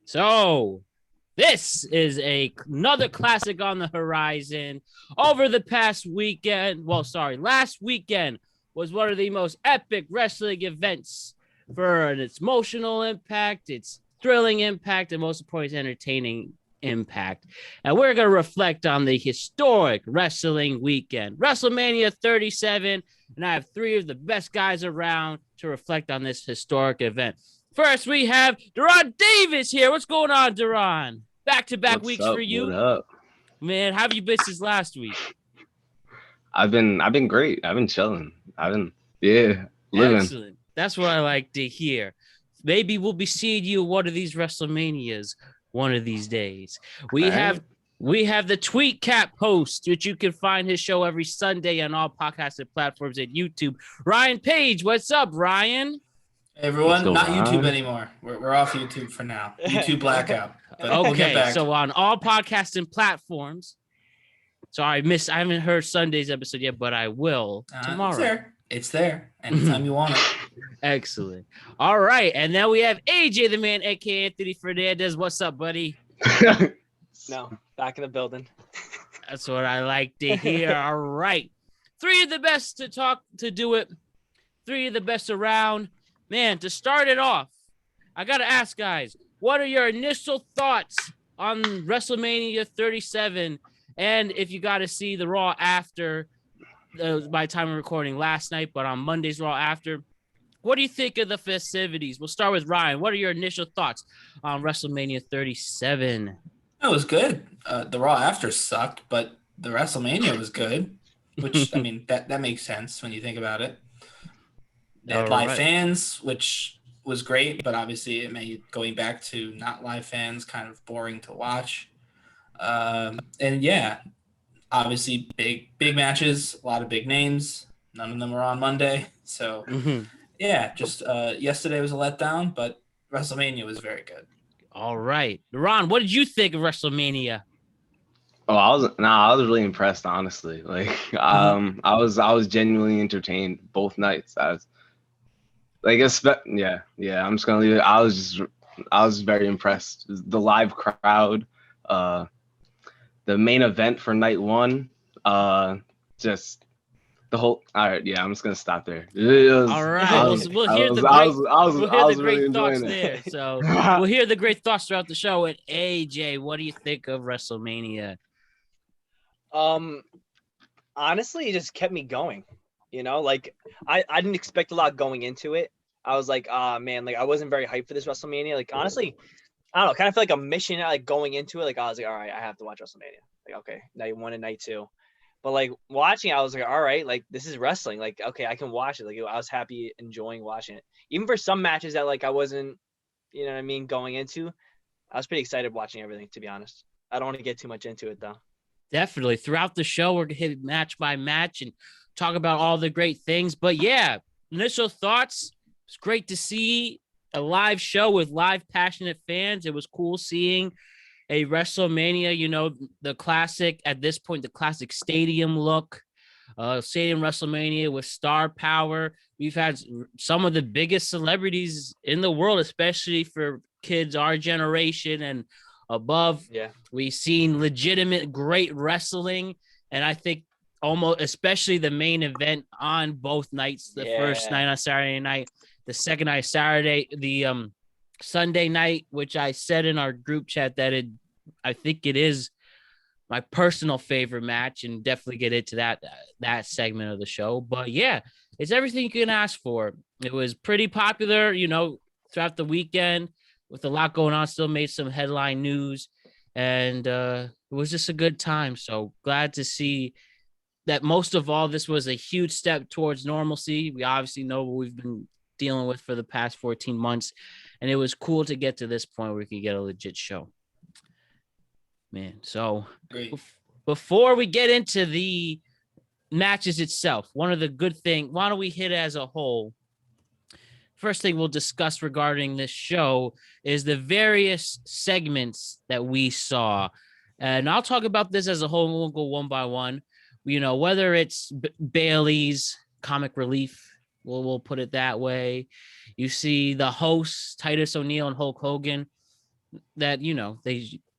So this is another classic on the horizon. Over the past weekend, last weekend was one of the most epic wrestling events for its emotional impact, its thrilling impact, and most importantly, its entertaining impact. And we're going to reflect on the historic wrestling weekend, WrestleMania 37. And I have three of the best guys around to reflect on this historic event. First, we have Deron Davis here. What's going on, Deron? Back-to-back weeks for you. What up? Man, how have you been since last week? I've been great. I've been chilling. Living. Excellent. That's what I like to hear. Maybe we'll be seeing you at one of these WrestleManias one of these days. We have the Tweet Cap host, which you can find his show every Sunday on all podcasting platforms and YouTube. Ryan Page, what's up, Ryan? Hey everyone, not YouTube anymore. We're off YouTube for now. YouTube blackout. Okay, so on all podcasting platforms. Sorry, I haven't heard Sunday's episode yet, but I will tomorrow. It's there anytime you want it. Excellent. All right, and then we have AJ the Man, aka Anthony Fernandez. What's up, buddy? No, back in the building. That's what I like to hear. All right, three of the best to do it. Three of the best around. Man, to start it off, I got to ask, guys, what are your initial thoughts on WrestleMania 37? And if you got to see the Raw after, by the time we're recording last night, but on Monday's Raw after, what do you think of the festivities? We'll start with Ryan. What are your initial thoughts on WrestleMania 37? It was good. The Raw after sucked, but the WrestleMania was good, which, I mean, that makes sense when you think about it. They had live fans, which was great, but obviously it made going back to not live fans kind of boring to watch. And yeah, obviously big matches, a lot of big names. None of them were on Monday. So yeah, just yesterday was a letdown, but WrestleMania was very good. All right. Ron, what did you think of WrestleMania? Oh, I was really impressed, honestly. Like I was genuinely entertained both nights. I'm just gonna leave it. I was very impressed. The live crowd, the main event for night one, just the whole. All right, yeah, I'm just gonna stop there. All right, we'll hear the great thoughts there. So we'll hear the great thoughts throughout the show. And AJ, what do you think of WrestleMania? Honestly, it just kept me going. You know, like I didn't expect a lot going into it. I was like, man, like I wasn't very hyped for this WrestleMania. Like honestly, I don't know, kind of feel like a mission like going into it. Like I was like, all right, I have to watch WrestleMania. Like, okay, night one and night two. But like watching, I was like, all right, like this is wrestling. Like, okay, I can watch it. Like I was happy enjoying watching it. Even for some matches that like I wasn't, you know what I mean, going into, I was pretty excited watching everything, to be honest. I don't want to get too much into it though. Definitely. Throughout the show, we're going to hit match by match and talk about all the great things. But yeah, initial thoughts. It's great to see a live show with live passionate fans. It was cool seeing a WrestleMania, you know, the classic stadium look, stadium WrestleMania with star power. We've had some of the biggest celebrities in the world, especially for kids our generation and above. Yeah, we've seen legitimate great wrestling, and I think almost especially the main event on both nights, the first night on Saturday night, the second night Saturday, the Sunday night, which I said in our group chat that I think it is my personal favorite match, and definitely get into that segment of the show. But yeah, it's everything you can ask for. It was pretty popular, you know, throughout the weekend with a lot going on, still made some headline news, and it was just a good time. So glad to see that most of all, this was a huge step towards normalcy. We obviously know what we've been dealing with for the past 14 months, and it was cool to get to this point where we could get a legit show. Man, so before we get into the matches itself, one of the good things, why don't we hit it as a whole? First thing we'll discuss regarding this show is the various segments that we saw. And I'll talk about this as a whole, and we'll go one by one. You know, whether it's Bailey's comic relief, we'll put it that way. You see the hosts, Titus O'Neil and Hulk Hogan, that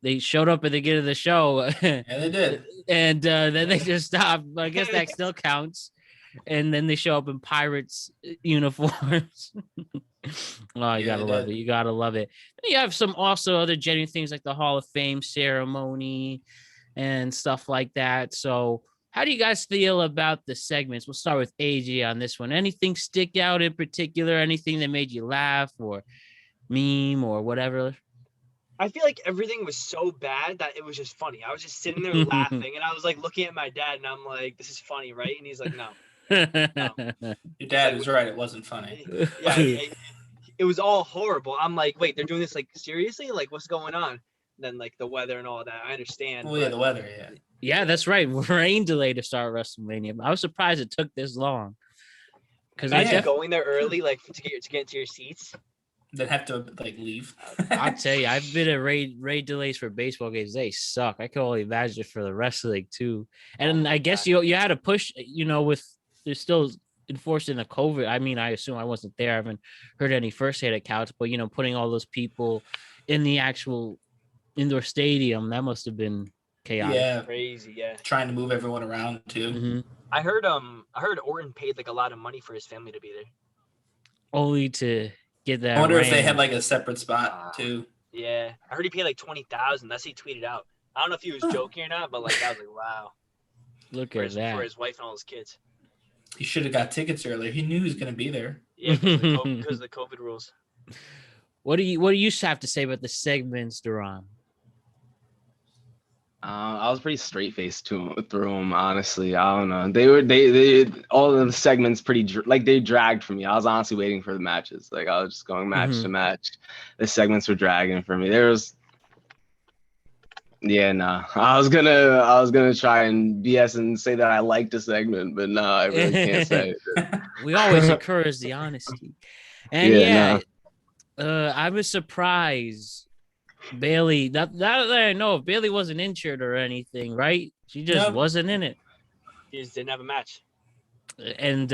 they showed up at the beginning of the show. Yeah, they did. And then they just stopped. I guess that still counts. And then they show up in Pirates uniforms. Oh, you gotta love it. You gotta love it. And you have some also other genuine things like the Hall of Fame ceremony and stuff like that. So how do you guys feel about the segments? We'll start with AJ on this one. Anything stick out in particular? Anything that made you laugh or meme or whatever? I feel like everything was so bad that it was just funny. I was just sitting there laughing, and I was like looking at my dad, and I'm like, "This is funny, right?" And he's like, "No." Your dad was right. It wasn't funny. Yeah, it was all horrible. I'm like, wait, they're doing this like seriously? Like, what's going on? And then like the weather and all that. I understand. Well, yeah, the weather. Yeah. Yeah, that's right. Rain delay to start WrestleMania. I was surprised it took this long. Because going there early, like to get to your seats. Then have to like leave. I'll tell you, I've been at raid delays for baseball games. They suck. I can only imagine for the wrestling too. And I guess you had to push. With they're still enforcing the COVID. I mean, I assume I wasn't there. I haven't heard any firsthand accounts, but putting all those people in the actual indoor stadium, that must have been chaotic. Yeah, crazy. Yeah, trying to move everyone around too. Mm-hmm. I heard Orton paid like a lot of money for his family to be there. Only to get that. I wonder if they had like a separate spot too. Yeah, I heard he paid like $20,000. That's what he tweeted out. I don't know if he was joking or not, but like I was like, wow. Look at that for his wife and all his kids. He should have got tickets earlier. He knew he was going to be there. Yeah, because of the COVID rules. What do you have to say about the segments, Deron? I was pretty straight faced through them, honestly. I don't know. They all of the segments they dragged for me. I was honestly waiting for the matches. Like I was just going match to match. The segments were dragging for me. I was gonna try and BS and say that I liked the segment, but no, I really can't say it. We always encourage the honesty. And I was surprised Bailey, not that I know if Bailey wasn't injured or anything, right? She just wasn't in it. He just didn't have a match. And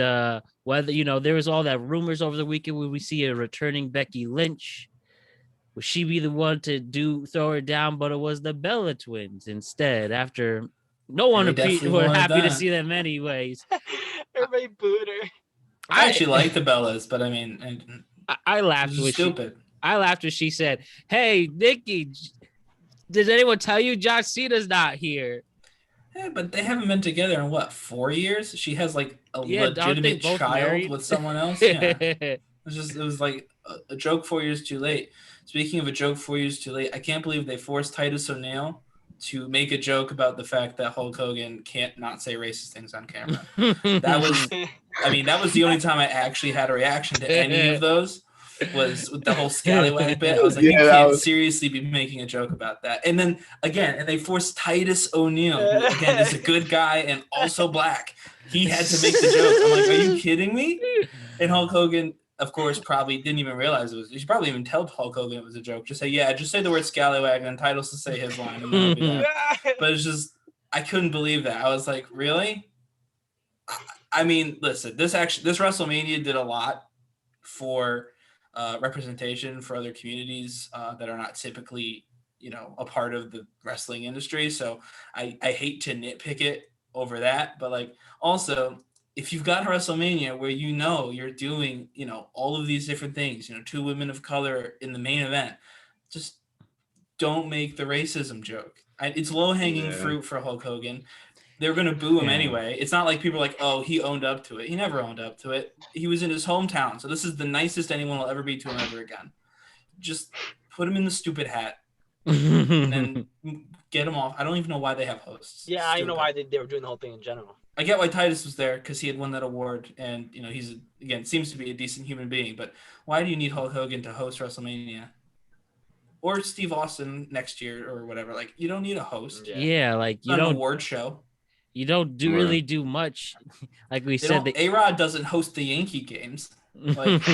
whether there was all that rumors over the weekend, would we see a returning Becky Lynch? Would she be the one to throw her down? But it was the Bella twins instead. After no one were happy to see them anyways. Everybody booed her. I actually like the Bellas, but I mean, I laughed with stupid. I laughed when she said, "Hey, Nikki, did anyone tell you John Cena's not here?" Yeah, but they haven't been together in 4 years? She has like a legitimate child married with someone else. Yeah. It was like a joke 4 years too late. Speaking of a joke 4 years too late, I can't believe they forced Titus O'Neil to make a joke about the fact that Hulk Hogan can't not say racist things on camera. That was the only time I actually had a reaction to any of those. Was with the whole scallywag bit. I was like, you can't seriously be making a joke about that. And then again, they forced Titus O'Neil, who again is a good guy and also black. He had to make the joke. I'm like, are you kidding me? And Hulk Hogan, of course, probably didn't even realize it was. You should probably even tell Hulk Hogan it was a joke. Just say the word scallywag, and then Titus to say his line. And that'll be that. But it's just, I couldn't believe that. I was like, really? I mean, listen, this WrestleMania did a lot for representation for other communities that are not typically, a part of the wrestling industry. So I hate to nitpick it over that, but like also if you've got WrestleMania where you're doing, all of these different things, 2 women of color in the main event, just don't make the racism joke. It's low-hanging fruit for Hulk Hogan. They're going to boo him anyway. It's not like people are like, oh, he owned up to it. He never owned up to it. He was in his hometown. So this is the nicest anyone will ever be to him ever again. Just put him in the stupid hat and then get him off. I don't even know why they have hosts. Yeah, I don't know why they were doing the whole thing in general. I get why Titus was there because he had won that award and, he's, again, seems to be a decent human being. But why do you need Hulk Hogan to host WrestleMania? Or Steve Austin next year or whatever. Like, you don't need a host. Yeah, like you don't don't award show. You don't really do much. Like we said, A-Rod doesn't host the Yankee games. Like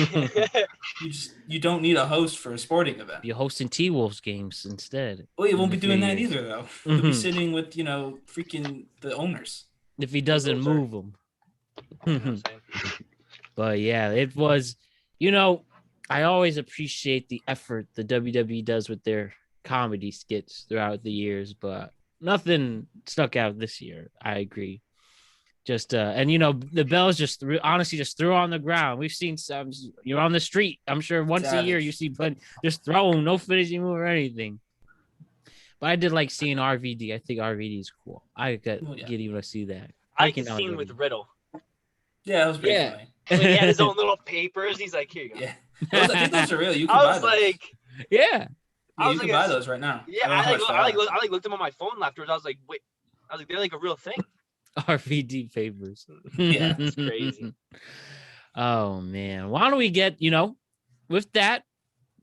you don't need a host for a sporting event. You're hosting T-Wolves games instead. Well, you won't be doing that either, though. You'll be sitting with, freaking the owners. If he doesn't move them. But yeah, it was, I always appreciate the effort the WWE does with their comedy skits throughout the years, but nothing stuck out this year. I agree. Just and the bells just honestly just threw on the ground. We've seen some. You're on the street. I'm sure once a year you see, but just throw them, no finishing move or anything. But I did like seeing RVD. I think RVD is cool. I get even to see that. I like the scene with Riddle. Yeah, that was pretty funny. When he had his own little papers, he's like, "Here you go." Yeah, I think those are real. You can I buy was those. like, yeah, you can buy those right now. Yeah, I looked them on my phone afterwards. I was like, wait, they're like a real thing. RVD papers. Yeah, it's crazy. Oh man, why don't we get with that?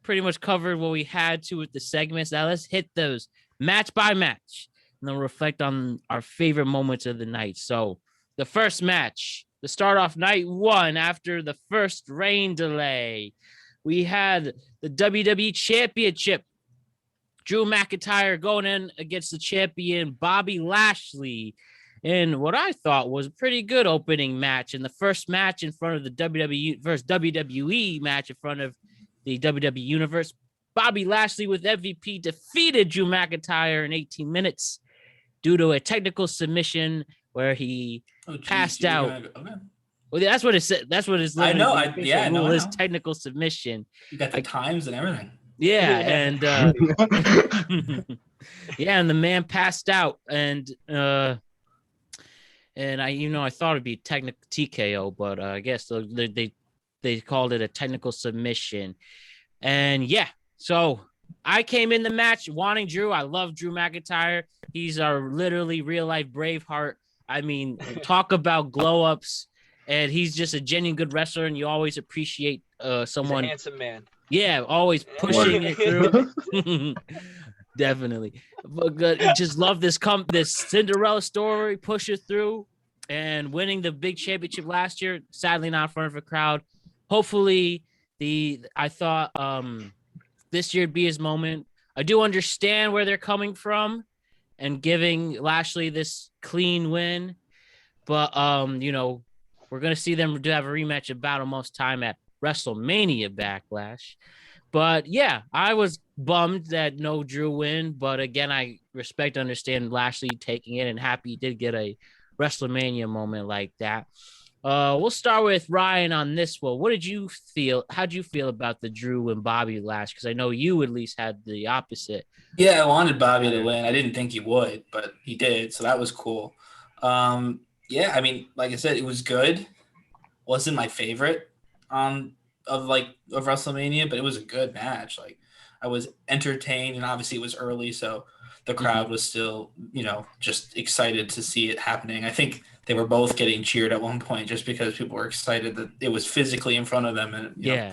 Pretty much covered what we had to with the segments. Now let's hit those match by match, and then reflect on our favorite moments of the night. So the first match, to start off night one after the first rain delay, we had the WWE Championship. Drew McIntyre going in against the champion Bobby Lashley in what I thought was a pretty good opening match. In the first match in front of the WWE match in front of the WWE Universe, Bobby Lashley with MVP defeated Drew McIntyre in 18 minutes due to a technical submission where he passed out. Okay. Well, that's what it said. That's what it's. I know. I know. His technical submission. You got the times and everything. Yeah, and and the man passed out, and I I thought it'd be technical TKO, but I guess they called it a technical submission, and so I came in the match wanting Drew. I love Drew McIntyre. He's our literally real life Braveheart. I mean, talk about glow ups, and he's just a genuine good wrestler, and you always appreciate someone. He's a handsome man. Yeah, always pushing it through. Definitely. But good. Just love this Cinderella story, push it through, and winning the big championship last year. Sadly, not in front of a crowd. Hopefully, I thought this year would be his moment. I do understand where they're coming from and giving Lashley this clean win. But we're gonna see them do have a rematch about a month's time at WrestleMania Backlash. But I was bummed that no Drew win, but again, I respect, understand Lashley taking it, and happy he did get a WrestleMania moment like that. We'll start with Ryan on this one. What did you feel? How'd you feel about the Drew and Bobby Lash? Because I know you at least had the opposite. Yeah, I wanted Bobby to win. I didn't think he would, but he did, so that was cool. I mean, like I said, it was good. Wasn't my favorite of WrestleMania, but it was a good match. Like, I was entertained, and obviously it was early, so the crowd was still, just excited to see it happening. I think they were both getting cheered at one point just because people were excited that it was physically in front of them, and know,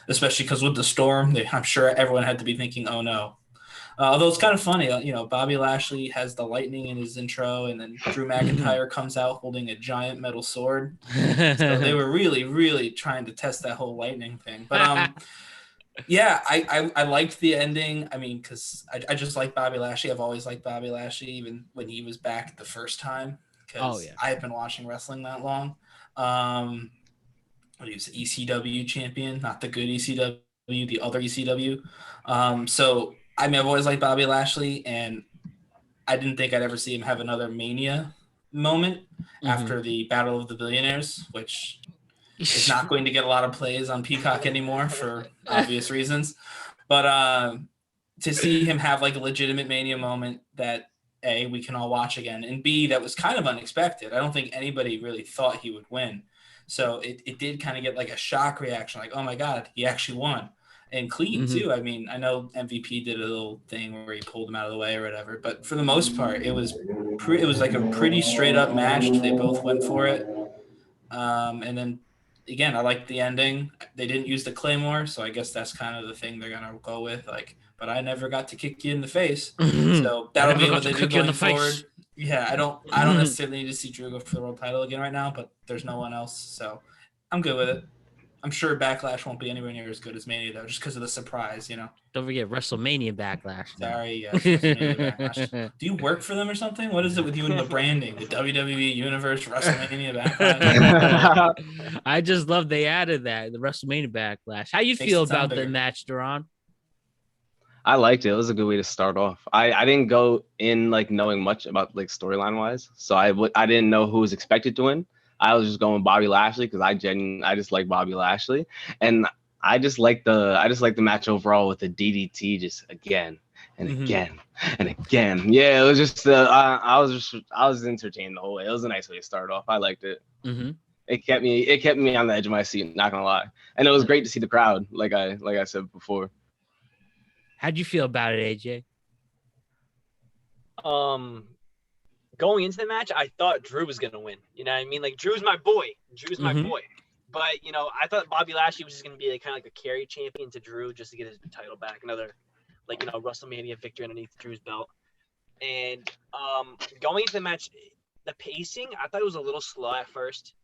especially because with the storm, I'm sure everyone had to be thinking, "Oh no." Although it's kind of funny, Bobby Lashley has the lightning in his intro, and then Drew McIntyre comes out holding a giant metal sword. So they were really, really trying to test that whole lightning thing. But I liked the ending. I mean, because I just like Bobby Lashley. I've always liked Bobby Lashley, even when he was back the first time. Because I had been watching wrestling that long. He was ECW champion, not the good ECW, the other ECW. So I mean, I've always liked Bobby Lashley, and I didn't think I'd ever see him have another Mania moment after the Battle of the Billionaires, which is not going to get a lot of plays on Peacock anymore for obvious reasons. But to see him have like a legitimate Mania moment that A, we can all watch again, and B, that was kind of unexpected. I don't think anybody really thought he would win. So it did kind of get like a shock reaction, like, oh my God, he actually won. And clean too. I mean, I know MVP did a little thing where he pulled him out of the way or whatever, but for the most part, it was like a pretty straight up match. They both went for it. And then again, I liked the ending. They didn't use the Claymore, so I guess that's kind of the thing they're gonna go with. Like, but I never got to kick you in the face, so that'll be what they do going forward. Yeah, I don't necessarily need to see Drew go for the world title again right now, but there's no one else, so I'm good with it. I'm sure Backlash won't be anywhere near as good as Mania, though, just because of the surprise, you know. Don't forget WrestleMania Backlash. Sorry, yes, WrestleMania Backlash. Do you work for them or something? What is it with you and the branding? The WWE Universe WrestleMania Backlash? I just love they added that, the WrestleMania Backlash. How you feel about the match, Deron? I liked it. It was a good way to start off. I didn't go in like knowing much about like storyline wise, so I didn't know who was expected to win. I was just going Bobby Lashley because I just like Bobby Lashley, and I just like the match overall with the DDT just again and again and again. Yeah, it was just I was entertained the whole way. It was a nice way to start off. I liked it. It kept me on the edge of my seat. Not gonna lie, and it was great to see the crowd. Like I said before. How'd you feel about it, AJ? Going into the match, I thought Drew was gonna win. You know what I mean? Like Drew's my boy. But you know, I thought Bobby Lashley was just gonna be like kind of like a carry champion to Drew just to get his title back, another like WrestleMania victory underneath Drew's belt. And going into the match, the pacing I thought it was a little slow at first,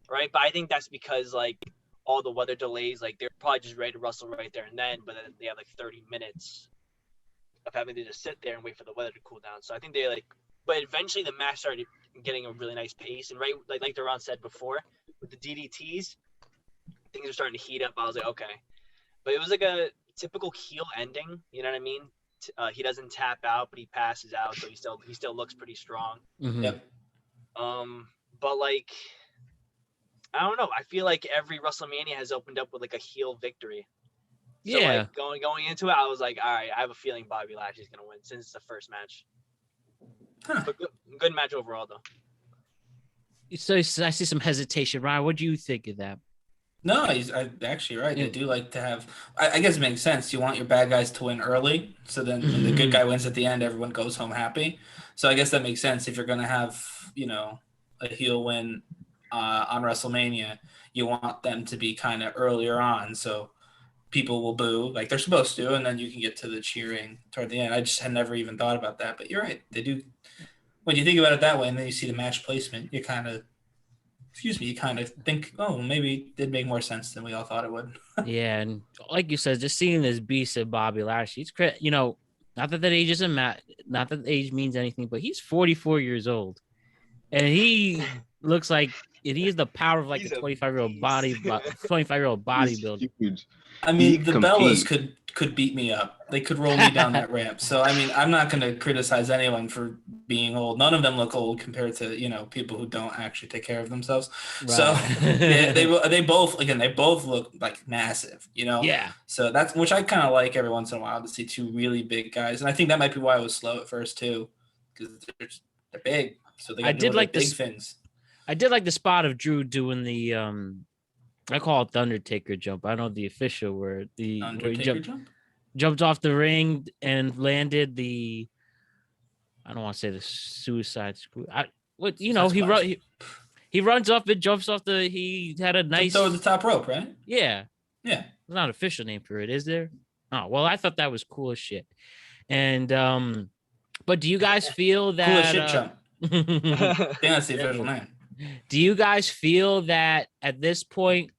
right? But I think that's because like all the weather delays, like they're probably just ready to wrestle right there and then, but then they have like 30 minutes of having to just sit there and wait for the weather to cool down. So I think they but eventually the match started getting a really nice pace, and right like Deron said before, with the DDTs, things are starting to heat up. I was like, okay, but it was like a typical heel ending. You know what I mean? He doesn't tap out, but he passes out, so he still looks pretty strong. Yep. But like, I don't know. I feel like every WrestleMania has opened up with like a heel victory. So Yeah. Like going into it, I was like, all right, I have a feeling Bobby Lashley's gonna win since it's the first match. But good match overall, though. So I see some hesitation. Ryan, what do you think of that? No, he's actually right. They do like to have. I guess it makes sense. You want your bad guys to win early, so then when the good guy wins at the end, everyone goes home happy. So I guess that makes sense. If you're going to have, a heel win on WrestleMania, you want them to be kind of earlier on, so people will boo like they're supposed to, and then you can get to the cheering toward the end. I just had never even thought about that, but you're right. They do. When you think about it that way, and then you see the match placement, you kind of think, oh, maybe it did make more sense than we all thought it would. Yeah, and like you said, just seeing this beast of Bobby Lashley, not that age isn't not that age means anything, but he's 44 years old, and he looks like he has the power of like a 25-year-old bodybuilder. I mean, the Bellas could beat me up. They could roll me down that ramp. So, I mean, I'm not going to criticize anyone for being old. None of them look old compared to, people who don't actually take care of themselves. Right. So they both look like massive, Yeah. So that's, which I kind of like every once in a while to see two really big guys. And I think that might be why I was slow at first too, because they're big. So they got big fins. I did like the spot of Drew doing the, I call it the Undertaker jump. I don't know the official word. The Undertaker jump? Jumped off the ring and landed the. I don't want to say the suicide screw. He runs up and jumps off the. He had a nice. Over the top rope, right? Yeah. Yeah. There's not an official name for it, is there? Oh well, I thought that was cool as shit. And but do you guys feel that? Cool as shit jump. That's the official name. Do you guys feel that at this point,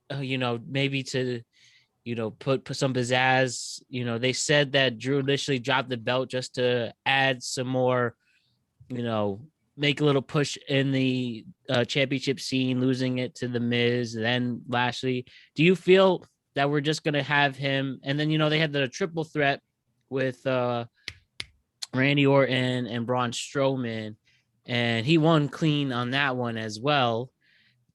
maybe to, put some pizzazz, they said that Drew initially dropped the belt just to add some more, make a little push in the championship scene, losing it to the Miz, then Lashley. Do you feel that we're just going to have him? And then, they had the triple threat with Randy Orton and Braun Strowman. And he won clean on that one as well.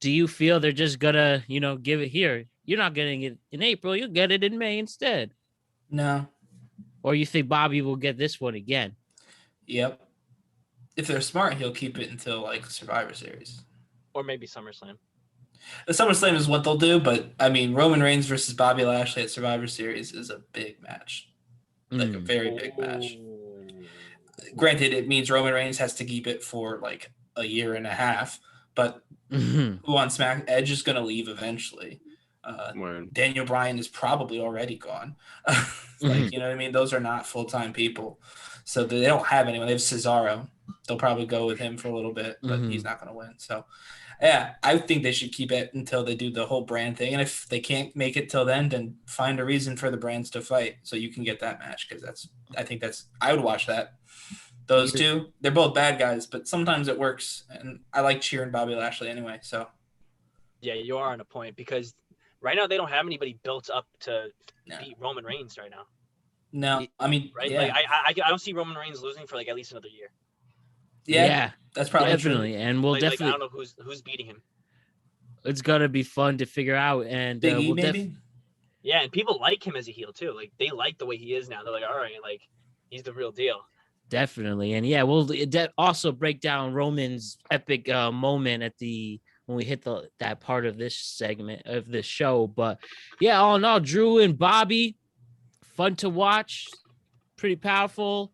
Do you feel they're just gonna, give it here? You're not getting it in April. You'll get it in May instead. No. Or you think Bobby will get this one again? Yep. If they're smart, he'll keep it until like Survivor Series. Or maybe SummerSlam. The SummerSlam is what they'll do, but I mean, Roman Reigns versus Bobby Lashley at Survivor Series is a big match. Like a very big match. Granted, it means Roman Reigns has to keep it for like a year and a half, but who on Smack? Edge is going to leave eventually. Daniel Bryan is probably already gone. You know what I mean? Those are not full-time people. So they don't have anyone. They have Cesaro. they'll probably go with him for a little bit, but he's not going to win. So, yeah, I think they should keep it until they do the whole brand thing. And if they can't make it till then find a reason for the brands to fight so you can get that match, because I would watch that. Those two, they're both bad guys, but sometimes it works. And I like cheering Bobby Lashley anyway. So, yeah, you are on a point, because right now they don't have anybody built up to beat Roman Reigns right now. No, I mean, right? Yeah. Like I don't see Roman Reigns losing for like at least another year. Yeah, that's probably definitely, true. And we'll definitely. I don't know who's beating him. It's gonna be fun to figure out, and Big E, maybe. Yeah, and people like him as a heel too. Like they like the way he is now. They're like, all right, like he's the real deal. Definitely, and yeah, we'll also break down Roman's epic moment at when we hit that part of this segment of this show. But yeah, all in all, Drew and Bobby, fun to watch, pretty powerful.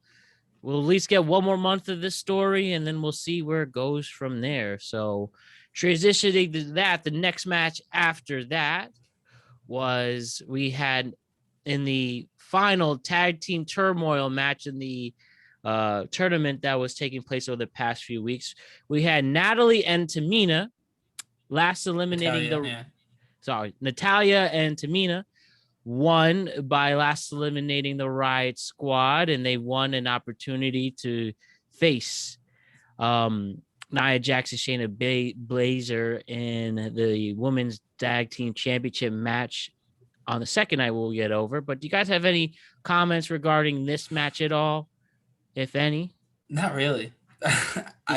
We'll at least get one more month of this story, and then we'll see where it goes from there. So transitioning to that, the next match after that was we had in the final tag team turmoil match in the tournament that was taking place over the past few weeks. We had Natalia and Tamina Natalia and Tamina won by last eliminating the Riot Squad, and they won an opportunity to face Nia Jax and Shayna Baszler in the Women's Tag Team Championship match on the second night we'll get over. But do you guys have any comments regarding this match at all, if any? Not really.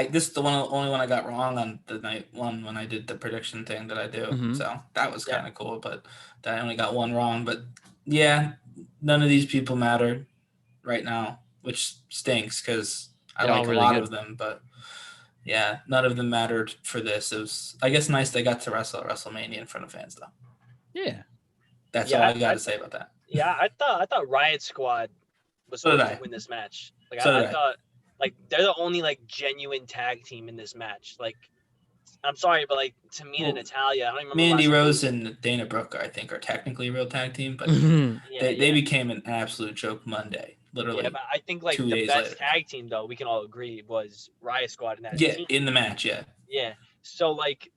This is the only one I got wrong on the night one when I did the prediction thing that I do. So that was kind of cool, but I only got one wrong. But yeah, none of these people matter right now, which stinks because I like a lot of them. But yeah, none of them mattered for this. It was, I guess, nice they got to wrestle at WrestleMania in front of fans, though. Yeah, that's all I got to say about that. Yeah, I thought Riot Squad was supposed to win this match. Like I thought. Like, they're the only, like, genuine tag team in this match. Like, I'm sorry, but, like, Tamina and Natalia, I don't even remember. Mandy Rose and Dana Brooke, I think, are technically a real tag team, but they became an absolute joke Monday, literally. Yeah, but I think, like, the best tag team, though, we can all agree, was Riot Squad in that team. Yeah, in the match, yeah. Yeah. So, like,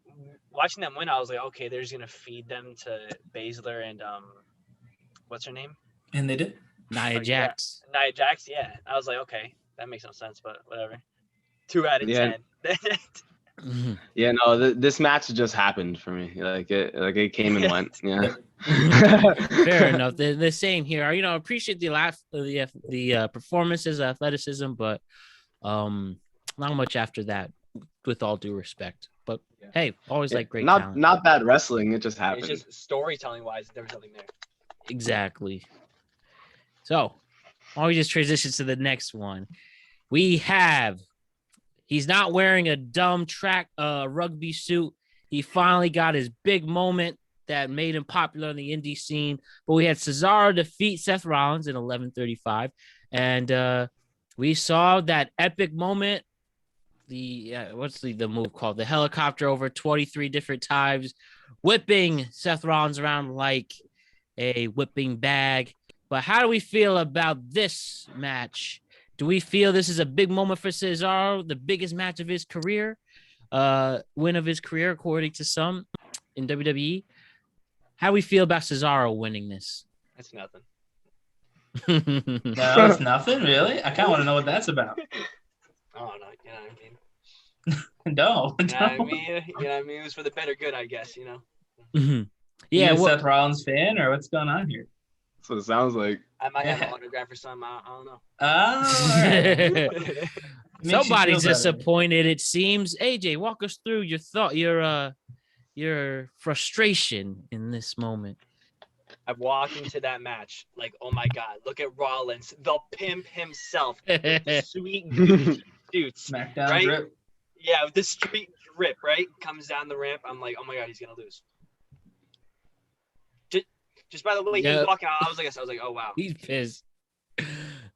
watching them win, I was like, okay, they're just going to feed them to Baszler and, what's her name? And they did. Nia Jax. Yeah. Nia Jax, yeah. I was like, okay. That makes no sense, but whatever. 2 out of 10. Yeah, no, this match just happened for me. Like it came and went. Yeah. Fair enough. The same here. You know, appreciate the performances, athleticism, but not much after that. With all due respect, but hey, always like great. Not bad wrestling. It just happened. It's just storytelling wise, there was nothing there. Exactly. So. Why don't we just transition to the next one? He's not wearing a dumb track rugby suit. He finally got his big moment that made him popular in the indie scene. But we had Cesaro defeat Seth Rollins in 11:35. And we saw that epic moment. What's the move called? The helicopter over 23 different times, whipping Seth Rollins around like a whipping bag. But how do we feel about this match? Do we feel this is a big moment for Cesaro, the biggest match of his career, win of his career, according to some in WWE? How do we feel about Cesaro winning this? That's nothing. No, it's nothing, really? I kind of want to know what that's about. Oh, no, you know what I mean? No. You know what I mean? It was for the better good, I guess, you know? Mm-hmm. Yeah, you a Seth Rollins fan, or what's going on here? That's what it sounds like. I might have an autograph or something. I don't know. Oh, right. Somebody's disappointed, it seems. AJ, walk us through your thought, your frustration in this moment. I walked into that match like, oh my God, look at Rollins, the pimp himself, the sweet dude, SmackDown right? drip. Yeah, the street drip, right? Comes down the ramp. I'm like, oh my God, he's gonna lose. Just by the way he was walking out, I was like, oh wow, he's pissed.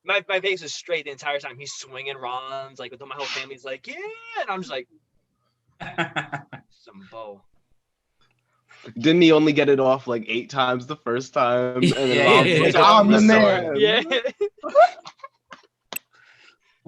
My face was straight the entire time. He's swinging Rollins, like with my whole family's like, yeah, and I'm just like, some bow. Didn't he only get it off like 8 times the first time? And then Rollins was like, I'm the man. Yeah.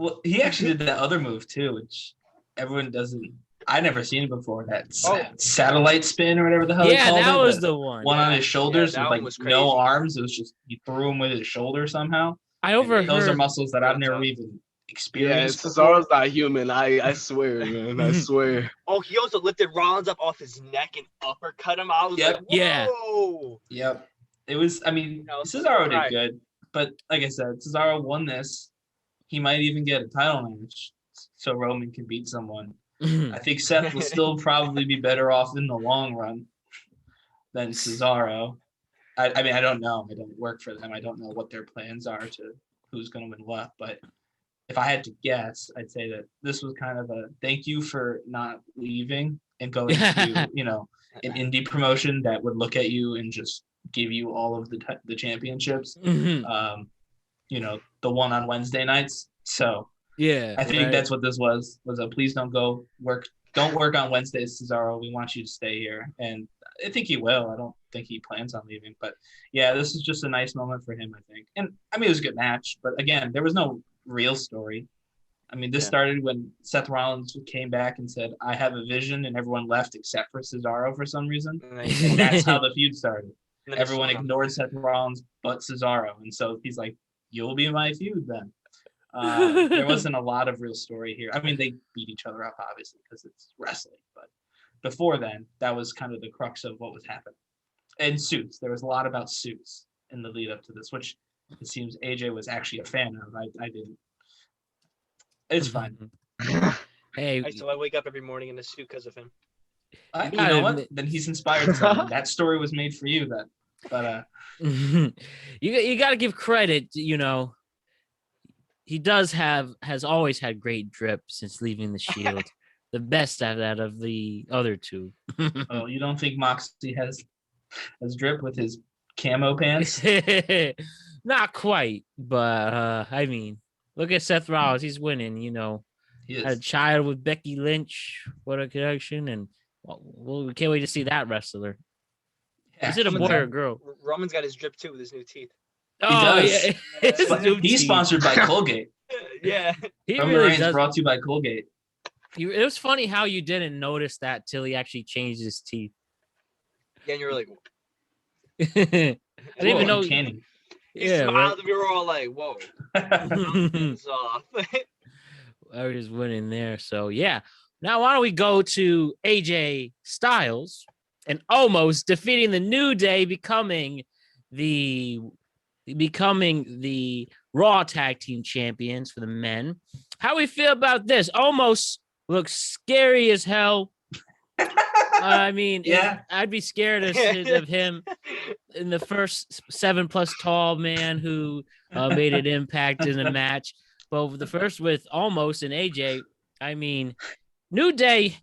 Well, he actually did that other move too, which everyone doesn't. I never seen it before. That satellite spin or whatever the hell. Yeah, he called that it. was the one. One on his shoulders with like no arms. It was just he threw him with his shoulder somehow. I overheard. Those are muscles that I've never even experienced. Yeah, Cesaro's not human. I swear, man. I swear. Oh, he also lifted Rollins up off his neck and uppercut him. I was like, whoa. Yep. It was. I mean, Cesaro did good, but like I said, Cesaro won this. He might even get a title match, so Roman can beat someone. I think Seth will still probably be better off in the long run than Cesaro. I mean, I don't know. I don't work for them. I don't know what their plans are to who's going to win what. But if I had to guess, I'd say that this was kind of a thank you for not leaving and going to, an indie promotion that would look at you and just give you all of the championships. The one on Wednesday nights. So yeah, I think that's what this was a please don't go work. Don't work on Wednesdays, Cesaro. We want you to stay here. And I think he will. I don't think he plans on leaving. But yeah, this is just a nice moment for him, I think. And I mean, it was a good match. But again, there was no real story. I mean, this started when Seth Rollins came back and said, I have a vision, and everyone left except for Cesaro for some reason. And that's how the feud started. Everyone ignored Seth Rollins but Cesaro. And so he's like, you'll be my feud then. There wasn't a lot of real story here. I mean, they beat each other up, obviously, because it's wrestling. But before then, that was kind of the crux of what was happening. And suits. There was a lot about suits in the lead up to this, which it seems AJ was actually a fan of. I didn't. It's fine. Hey, I wake up every morning in a suit because of him. You know what? Then he's inspired someone. That story was made for you then. But you got to give credit. He has always had great drip since leaving the Shield. The best out of the other two. Oh, you don't think Moxley has drip with his camo pants? Not quite, but I mean, look at Seth Rollins. He's winning. He had a child with Becky Lynch. What a connection! And we can't wait to see that wrestler. Is it a boy or a girl? Roman's got his drip too with his new teeth. He does. He's sponsored by Colgate. Yeah. Roman Reigns brought to you by Colgate. It was funny how you didn't notice that till he actually changed his teeth. Yeah, and you're like, I didn't even know. Canning. He smiled and we were all like, whoa. Something's off. I was winning there. So yeah. Now why don't we go to AJ Styles and almost defeating the New Day, becoming the Raw Tag Team Champions for the men. How we feel about this? Almost looks scary as hell. I mean, I'd be scared of him in the first 7+ tall man who made an impact in the match. But the first with Almost and AJ, I mean, New Day,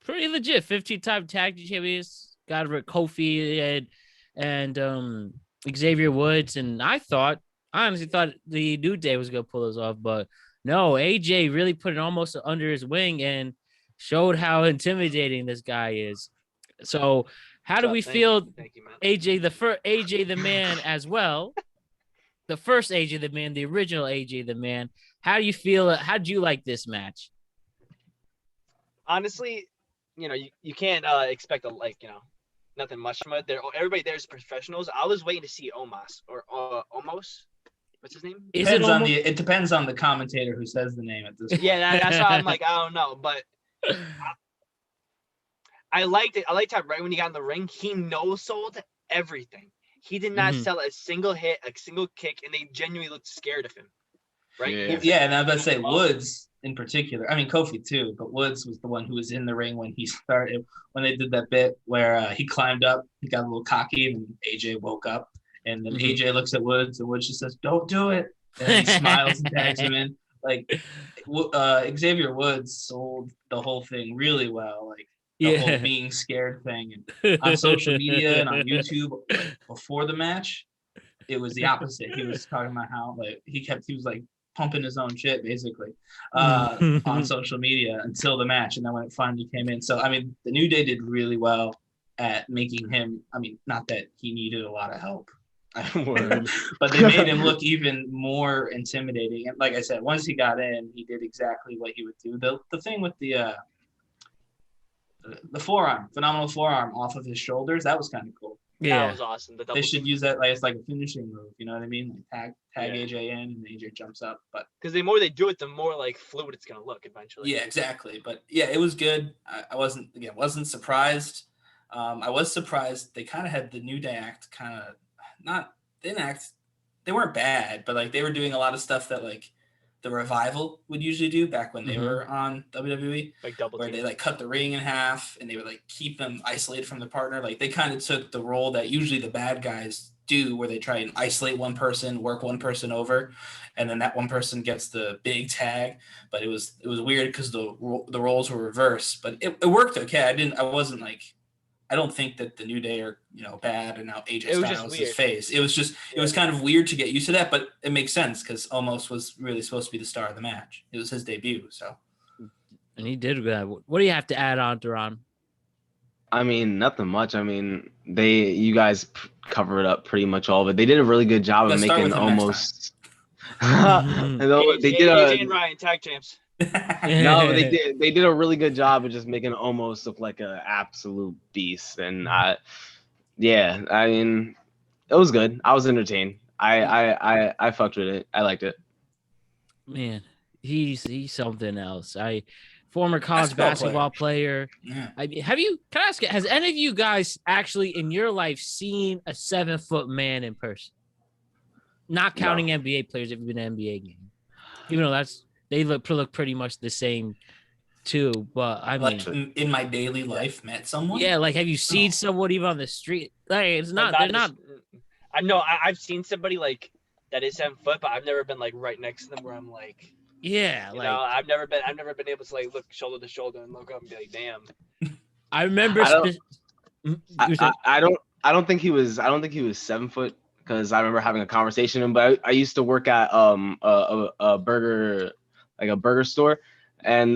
pretty legit. 15-time tag team champions. Got rid of Kofi and Xavier Woods, and I honestly thought the New Day was going to pull this off, but no, AJ really put it almost under his wing and showed how intimidating this guy is. So how do we feel, AJ, AJ the man as well, the first AJ the man, the original AJ the man, how do you feel? How do you like this match? Honestly, you can't expect nothing much from it. Everybody there's professionals. I was waiting to see Omos or Omos. What's his name? It depends on the commentator who says the name at this point. Yeah, that's why I'm like, I don't know, but I liked it. I liked how right when he got in the ring, he no-sold everything. He did not sell a single hit, a single kick, and they genuinely looked scared of him. Right? Yeah, and I was about to say Woods in particular. I mean Kofi too, but Woods was the one who was in the ring when they did that bit where he climbed up, he got a little cocky, and AJ woke up, and then AJ looks at Woods, and Woods just says, "Don't do it," and he smiles and tags him in. Like Xavier Woods sold the whole thing really well, like the whole being scared thing, and on social media and on YouTube before the match, it was the opposite. He was talking about how he was like pumping his own shit basically on social media until the match, and then when it finally came in. So I mean, the New Day did really well at making him. I mean, not that he needed a lot of help But they made him look even more intimidating. And like I said, once he got in, he did exactly what he would do. The thing with the forearm, phenomenal forearm off of his shoulders, that was kind of cool. Yeah, that was awesome. They should use that as like a finishing move. You know what I mean? Like tag AJ in, and AJ jumps up. But because the more they do it, the more like fluid it's gonna look eventually. Yeah, exactly. But yeah, it was good. I wasn't surprised. I was surprised they kind of had the New Day act kind of didn't act. They weren't bad, but like they were doing a lot of stuff that like the Revival would usually do back when they were on WWE, like double where they like cut the ring in half and they would like keep them isolated from the partner. Like they kind of took the role that usually the bad guys do, where they try and isolate one person, work one person over, and then that one person gets the big tag. But it was weird because the roles were reversed, but it worked okay. I don't think that the New Day are, bad and now AJ Styles is face. It was just, it was kind of weird to get used to that, but it makes sense because Omos was really supposed to be the star of the match. It was his debut, so. And he did that. What do you have to add on, Deron? I mean, nothing much. I mean, you guys covered up pretty much all of it. They did a really good job of making almost. They did AJ and Ryan tag champs. No, they did a really good job of just making Omos look like an absolute beast, and I mean, it was good. I was entertained. I fucked with it. I liked it. Man, he's something else. Former college basketball player. Yeah. Can I ask, has any of you guys actually in your life seen a 7-foot man in person? Not counting NBA players if you've been in an NBA game, even though they look pretty much the same too. But I mean, like in my daily life, met someone. Yeah, like have you seen someone even on the street? Like it's not. They're not. I know. I've seen somebody like that is 7 foot, but I've never been like right next to them where I'm like. Yeah, I've never been able to like look shoulder to shoulder and look up and be like, damn. I remember. I don't think he was 7 foot. Because I remember having a conversation with him, but I used to work at a burger store, and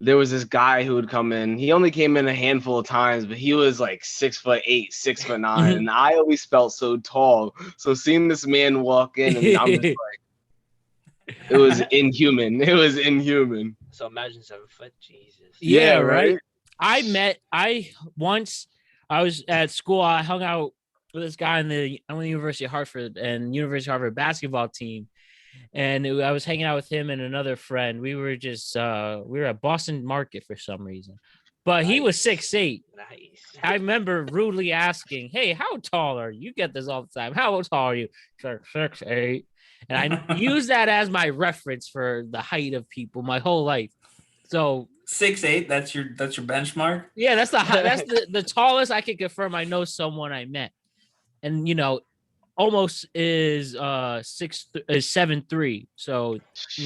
there was this guy who would come in. He only came in a handful of times, but he was like 6'8", 6'9", and I always felt so tall. So seeing this man walk in, and I'm just like, it was inhuman. It was inhuman. So imagine 7 foot, Jesus. Yeah, right. I was at school. I hung out with this guy on the University of Hartford and University of Hartford basketball team. And I was hanging out with him and another friend. We were just, we were at Boston Market for some reason, but he was 6'8". Nice. I remember rudely asking, "Hey, how tall are you?" You get this all the time. How tall are you? 6'8". And I use that as my reference for the height of people my whole life. So 6'8", that's your benchmark. Yeah, that's the tallest I can confirm. I know someone I met. And almost is 7'3". So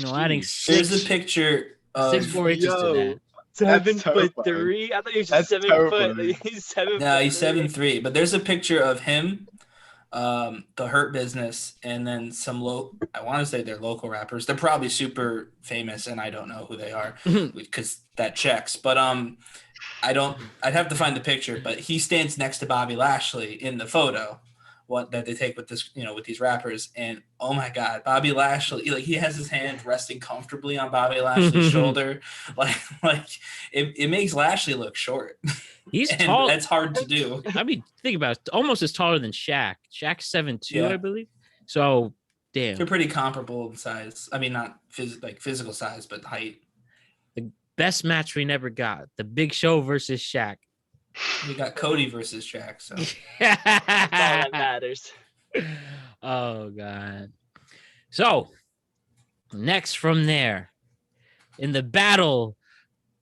adding 6. There's a picture of 6 more inches to that. 7'3". I thought he was just 7 foot. He's 7. No, he's 7'3". But there's a picture of him, the Hurt Business, and then some I want to say they're local rappers. They're probably super famous, and I don't know who they are because that checks. But I'd have to find the picture. But he stands next to Bobby Lashley in the photo. That they take with this, with these rappers, and oh my God, Bobby Lashley, like he has his hand resting comfortably on Bobby Lashley's shoulder, like it makes Lashley look short. He's tall. That's hard to do. I mean, think about it, almost as taller than Shaq. Shaq's 7'2", I believe. So, damn, they're pretty comparable in size. I mean, not physical size, but height. The best match we never got: the Big Show versus Shaq. We got Cody versus Shaq, so that's all that matters. Oh God. So next from there, in the battle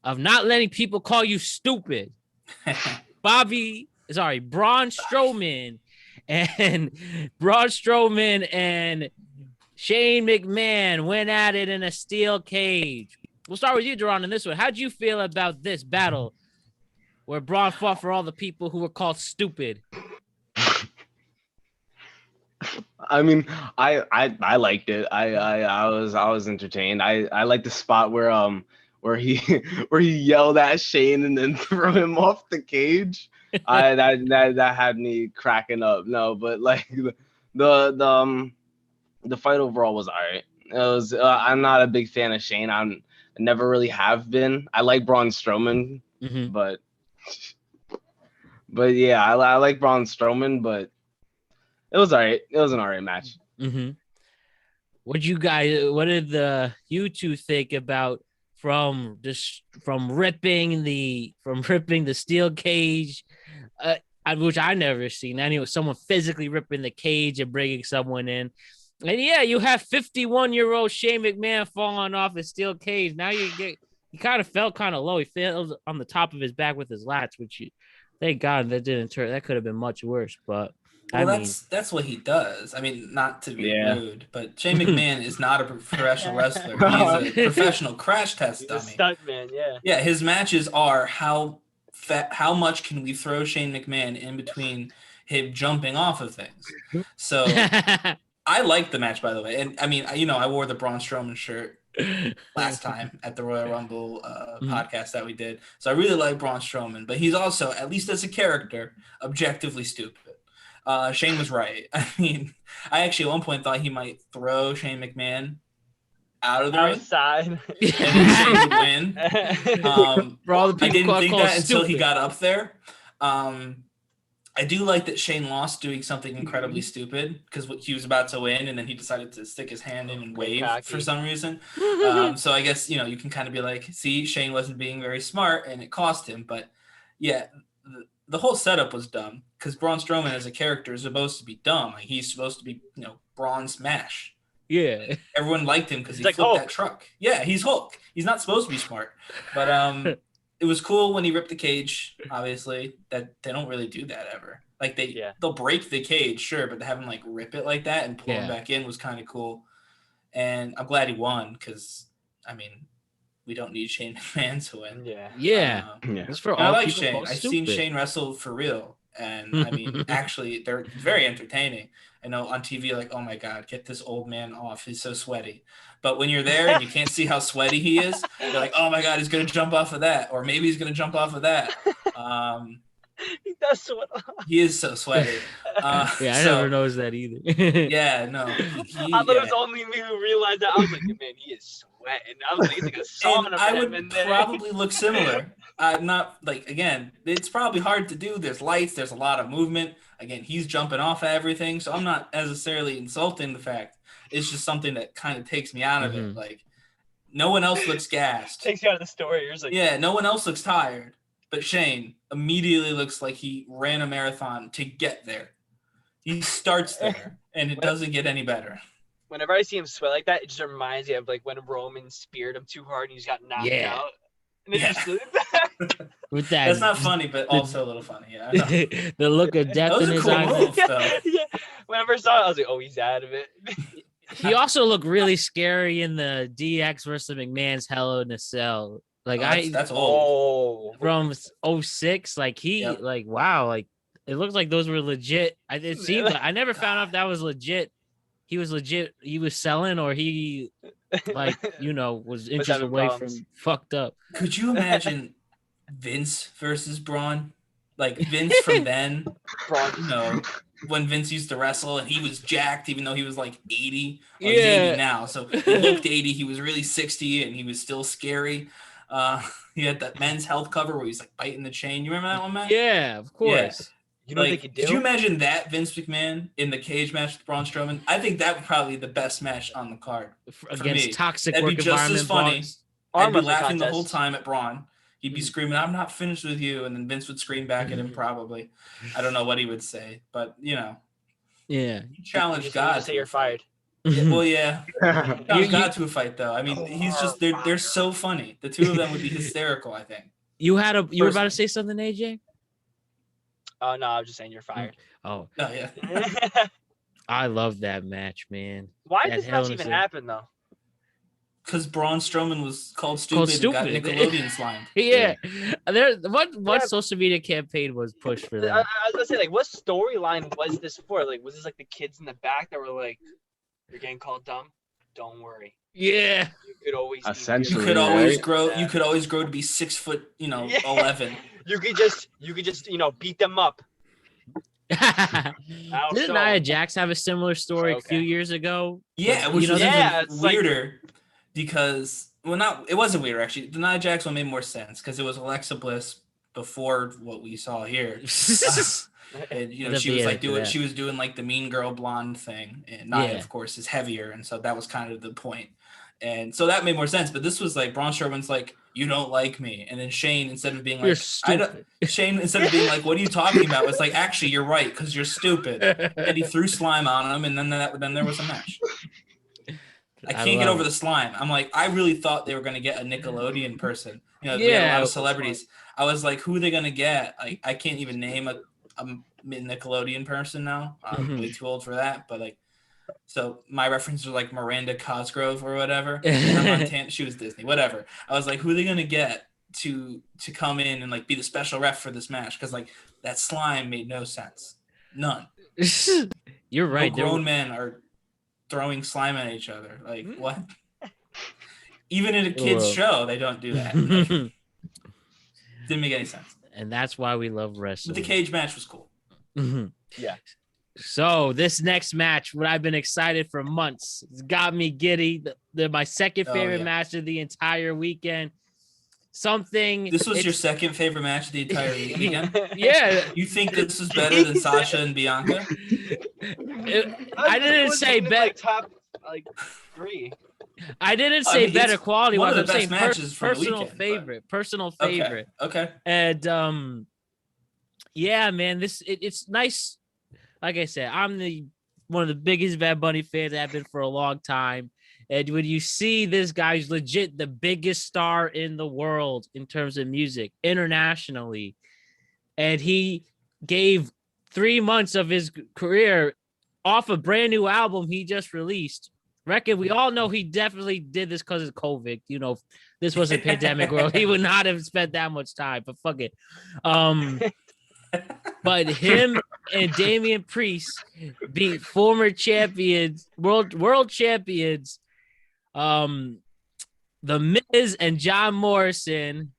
of not letting people call you stupid, Braun Strowman and Shane McMahon went at it in a steel cage. We'll start with you, Deron, in this one. How'd you feel about this battle where Braun fought for all the people who were called stupid? I mean, I liked it. I was entertained. I liked the spot where where he yelled at Shane and then threw him off the cage. That had me cracking up. No, but like the fight overall was all right. It was. I'm not a big fan of Shane. I never really have been. I like Braun Strowman, but yeah, I like Braun Strowman, but it was all right. It was an all right match. What did you two think about from ripping the steel cage, which I never seen. Anyway, someone physically ripping the cage and bringing someone in. And yeah, you have 51-year-old Shane McMahon falling off a steel cage. Now he kind of fell kind of low. He fell on the top of his back with his lats, which thank God that didn't turn. That could have been much worse. But that's what he does. I mean, not to be rude, but Shane McMahon is not a professional wrestler. He's a professional crash test dummy. He's a stuntman, yeah. Yeah, his matches are how much can we throw Shane McMahon in between him jumping off of things. So I liked the match, by the way. And I mean, I wore the Braun Strowman shirt last time at the Royal Rumble podcast that we did. So I really like Braun Strowman, but he's also, at least as a character, objectively stupid. Shane was right. I mean, I actually at one point thought he might throw Shane McMahon out of the outside ring, and then Shane would win. I didn't think that until he got up there. I do like that Shane lost doing something incredibly stupid because he was about to win, and then he decided to stick his hand in and wave for some reason. So I guess, you can kind of be like, see, Shane wasn't being very smart, and it cost him. But yeah, the whole setup was dumb because Braun Strowman as a character is supposed to be dumb. Like, he's supposed to be, Braun Smash. Yeah. Everyone liked him because he flipped that truck. Yeah, he's Hulk. He's not supposed to be smart. But it was cool when he ripped the cage, obviously, that they don't really do that ever. Like, they'll break the cage, sure, but to have him, like, rip it like that and pull him back in was kind of cool. And I'm glad he won because, I mean, we don't need Shane McMahon to win. Yeah. I like Shane. I've seen Shane wrestle for real. And, I mean, actually, they're very entertaining. I know on TV, like, oh, my God, get this old man off. He's so sweaty. But when you're there and you can't see how sweaty he is, you're like, oh, my God, he's going to jump off of that. Or maybe he's going to jump off of that. He does sweat. He is so sweaty. I never noticed that either. Yeah, no. I thought it was only me who realized that. I was like, man, he is sweating. I was like, it's like a sauna. I would probably look similar. I'm not, like, again, it's probably hard to do. There's lights. There's a lot of movement. Again, he's jumping off everything. So I'm not necessarily insulting the fact. It's just something that kind of takes me out of it. Like, no one else looks gassed. Takes you out of the story. You're just like, yeah, no one else looks tired. But Shane immediately looks like he ran a marathon to get there. He starts there, and it doesn't get any better. Whenever I see him sweat like that, it just reminds me of, like, when Roman speared him too hard and he just got knocked out. And just with that, that's not funny, but also a little funny. Yeah, the look of death in his eyes. Yeah. Whenever I saw it, I was like, "Oh, he's out of it." He also looked really scary in the DX versus McMahon's Hell in a Cell. Like, that's old. From 06. Like, like, wow, like, it looks like those were legit. It seemed like I never found out if that was legit. He was legit. He was selling, or he, like, was inches away from fucked up. Could you imagine Vince versus Braun? Like, Vince from then, Braun, when Vince used to wrestle and he was jacked, even though he was like 80. Well, he's 80 now, so he looked 80. He was really 60, and he was still scary. He had that Men's Health cover where he's like biting the chain. You remember that one, man? Yeah, of course. Yeah. You know, like, could you imagine that Vince McMahon in the cage match with Braun Strowman? I think that would probably be the best match on the card against me. toxic That'd work be just as funny. I'd be laughing the whole contest. time at Braun. He'd be screaming, "I'm not finished with you," and then Vince would scream back at him. Probably, I don't know what he would say, but yeah, he challenged God. Say you're fired. Yeah, well, yeah, challenged God to a fight though. I mean, he's just they're so funny. The two of them would be hysterical. I think. You were about to say something, AJ? Oh no, I was just saying you're fired. Oh yeah. I love that match, man. Why did this match even happen though? Because Braun Strowman was called stupid and got Nickelodeon slimed. Yeah. What social media campaign was pushed for that? I was gonna say, like, what storyline was this for? Like, was this like the kids in the back that were like, "You're getting called dumb"? don't worry. Yeah. You could always Essentially, You could always right? grow. Yeah. You could always grow to be 6 foot. 11. You could just beat them up. Didn't Nia Jax have a similar story a few years ago? Yeah, But, which was even it's like- weirder because it wasn't weird actually. The Nia Jax one made more sense because it was Alexa Bliss before what we saw here. And she was like doing like the mean girl blonde thing, and Nia of course is heavier, and so that was kind of the point. And so that made more sense. But this was like Braun Strowman's like, you don't like me, and then Shane instead of being like, Shane instead of being like, what are you talking about? Was like, actually, you're right because you're stupid. And he threw slime on him, and then there was a match. I can't get over the slime. I'm like, I really thought they were going to get a Nickelodeon person. We had a lot of celebrities. I was like, who are they going to get? I can't even name a Nickelodeon person now. I'm way too old for that. But like, so my references are like Miranda Cosgrove or whatever. She was Disney, whatever. I was like, who are they going to get to come in and like be the special ref for this match? Because like that slime made no sense. None. You're right. No grown men are throwing slime at each other. Like what? Even in a kid's show, they don't do that. Like, didn't make any sense. And that's why we love wrestling. But the cage match was cool. Yeah. So this next match, what I've been excited for months, it's got me giddy. They're my second favorite match of the entire weekend. This was your second favorite match of the entire weekend? Yeah. You think this is better than Sasha and Bianca? I didn't say better. Top 3. I didn't say better quality. One of the I'm best saying matches from the weekend, favorite. Personal favorite. Okay. And yeah, man, it's nice. Like I said, I'm one of the biggest Bad Bunny fans I've been for a long time. And when you see this guy's legit the biggest star in the world in terms of music internationally, and he gave 3 months of his career off a brand new album he just released. Reckon we all know he definitely did this because of COVID. If this was a pandemic world, he would not have spent that much time. But fuck it. But him and Damian Priest beat former champions, world champions, the Miz and John Morrison,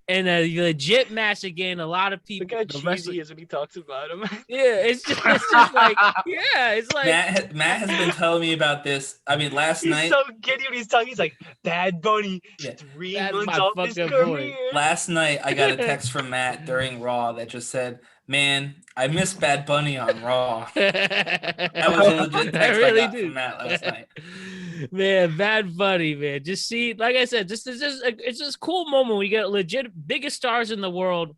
in a legit match again. A lot of people. Look how cheesy he is when he talks about him. Yeah, it's just like, yeah, it's like Matt has been telling me about this. I mean, last night. He's so giddy when he's talking. He's like, Bad Bunny, 3 months off his career. Last night, I got a text from Matt during Raw that just said, "Man, I miss Bad Bunny on Raw." That was a legit text I got from Matt last night. Man, Bad Bunny, man. Just see, like I said, it's just a cool moment. We get legit biggest stars in the world,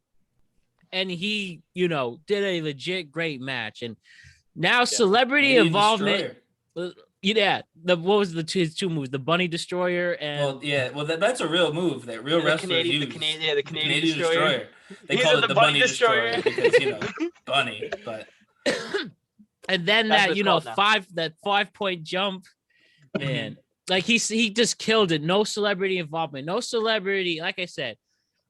and he, did a legit great match. And now celebrity involvement. Yeah, what was his 2 moves? The Bunny Destroyer and that's a real move that real wrestlers use. The Canadian Destroyer. They call it the Bunny Destroyer because Bunny, but and then that 5-point jump, man. Like he just killed it. No celebrity involvement. No celebrity, like I said.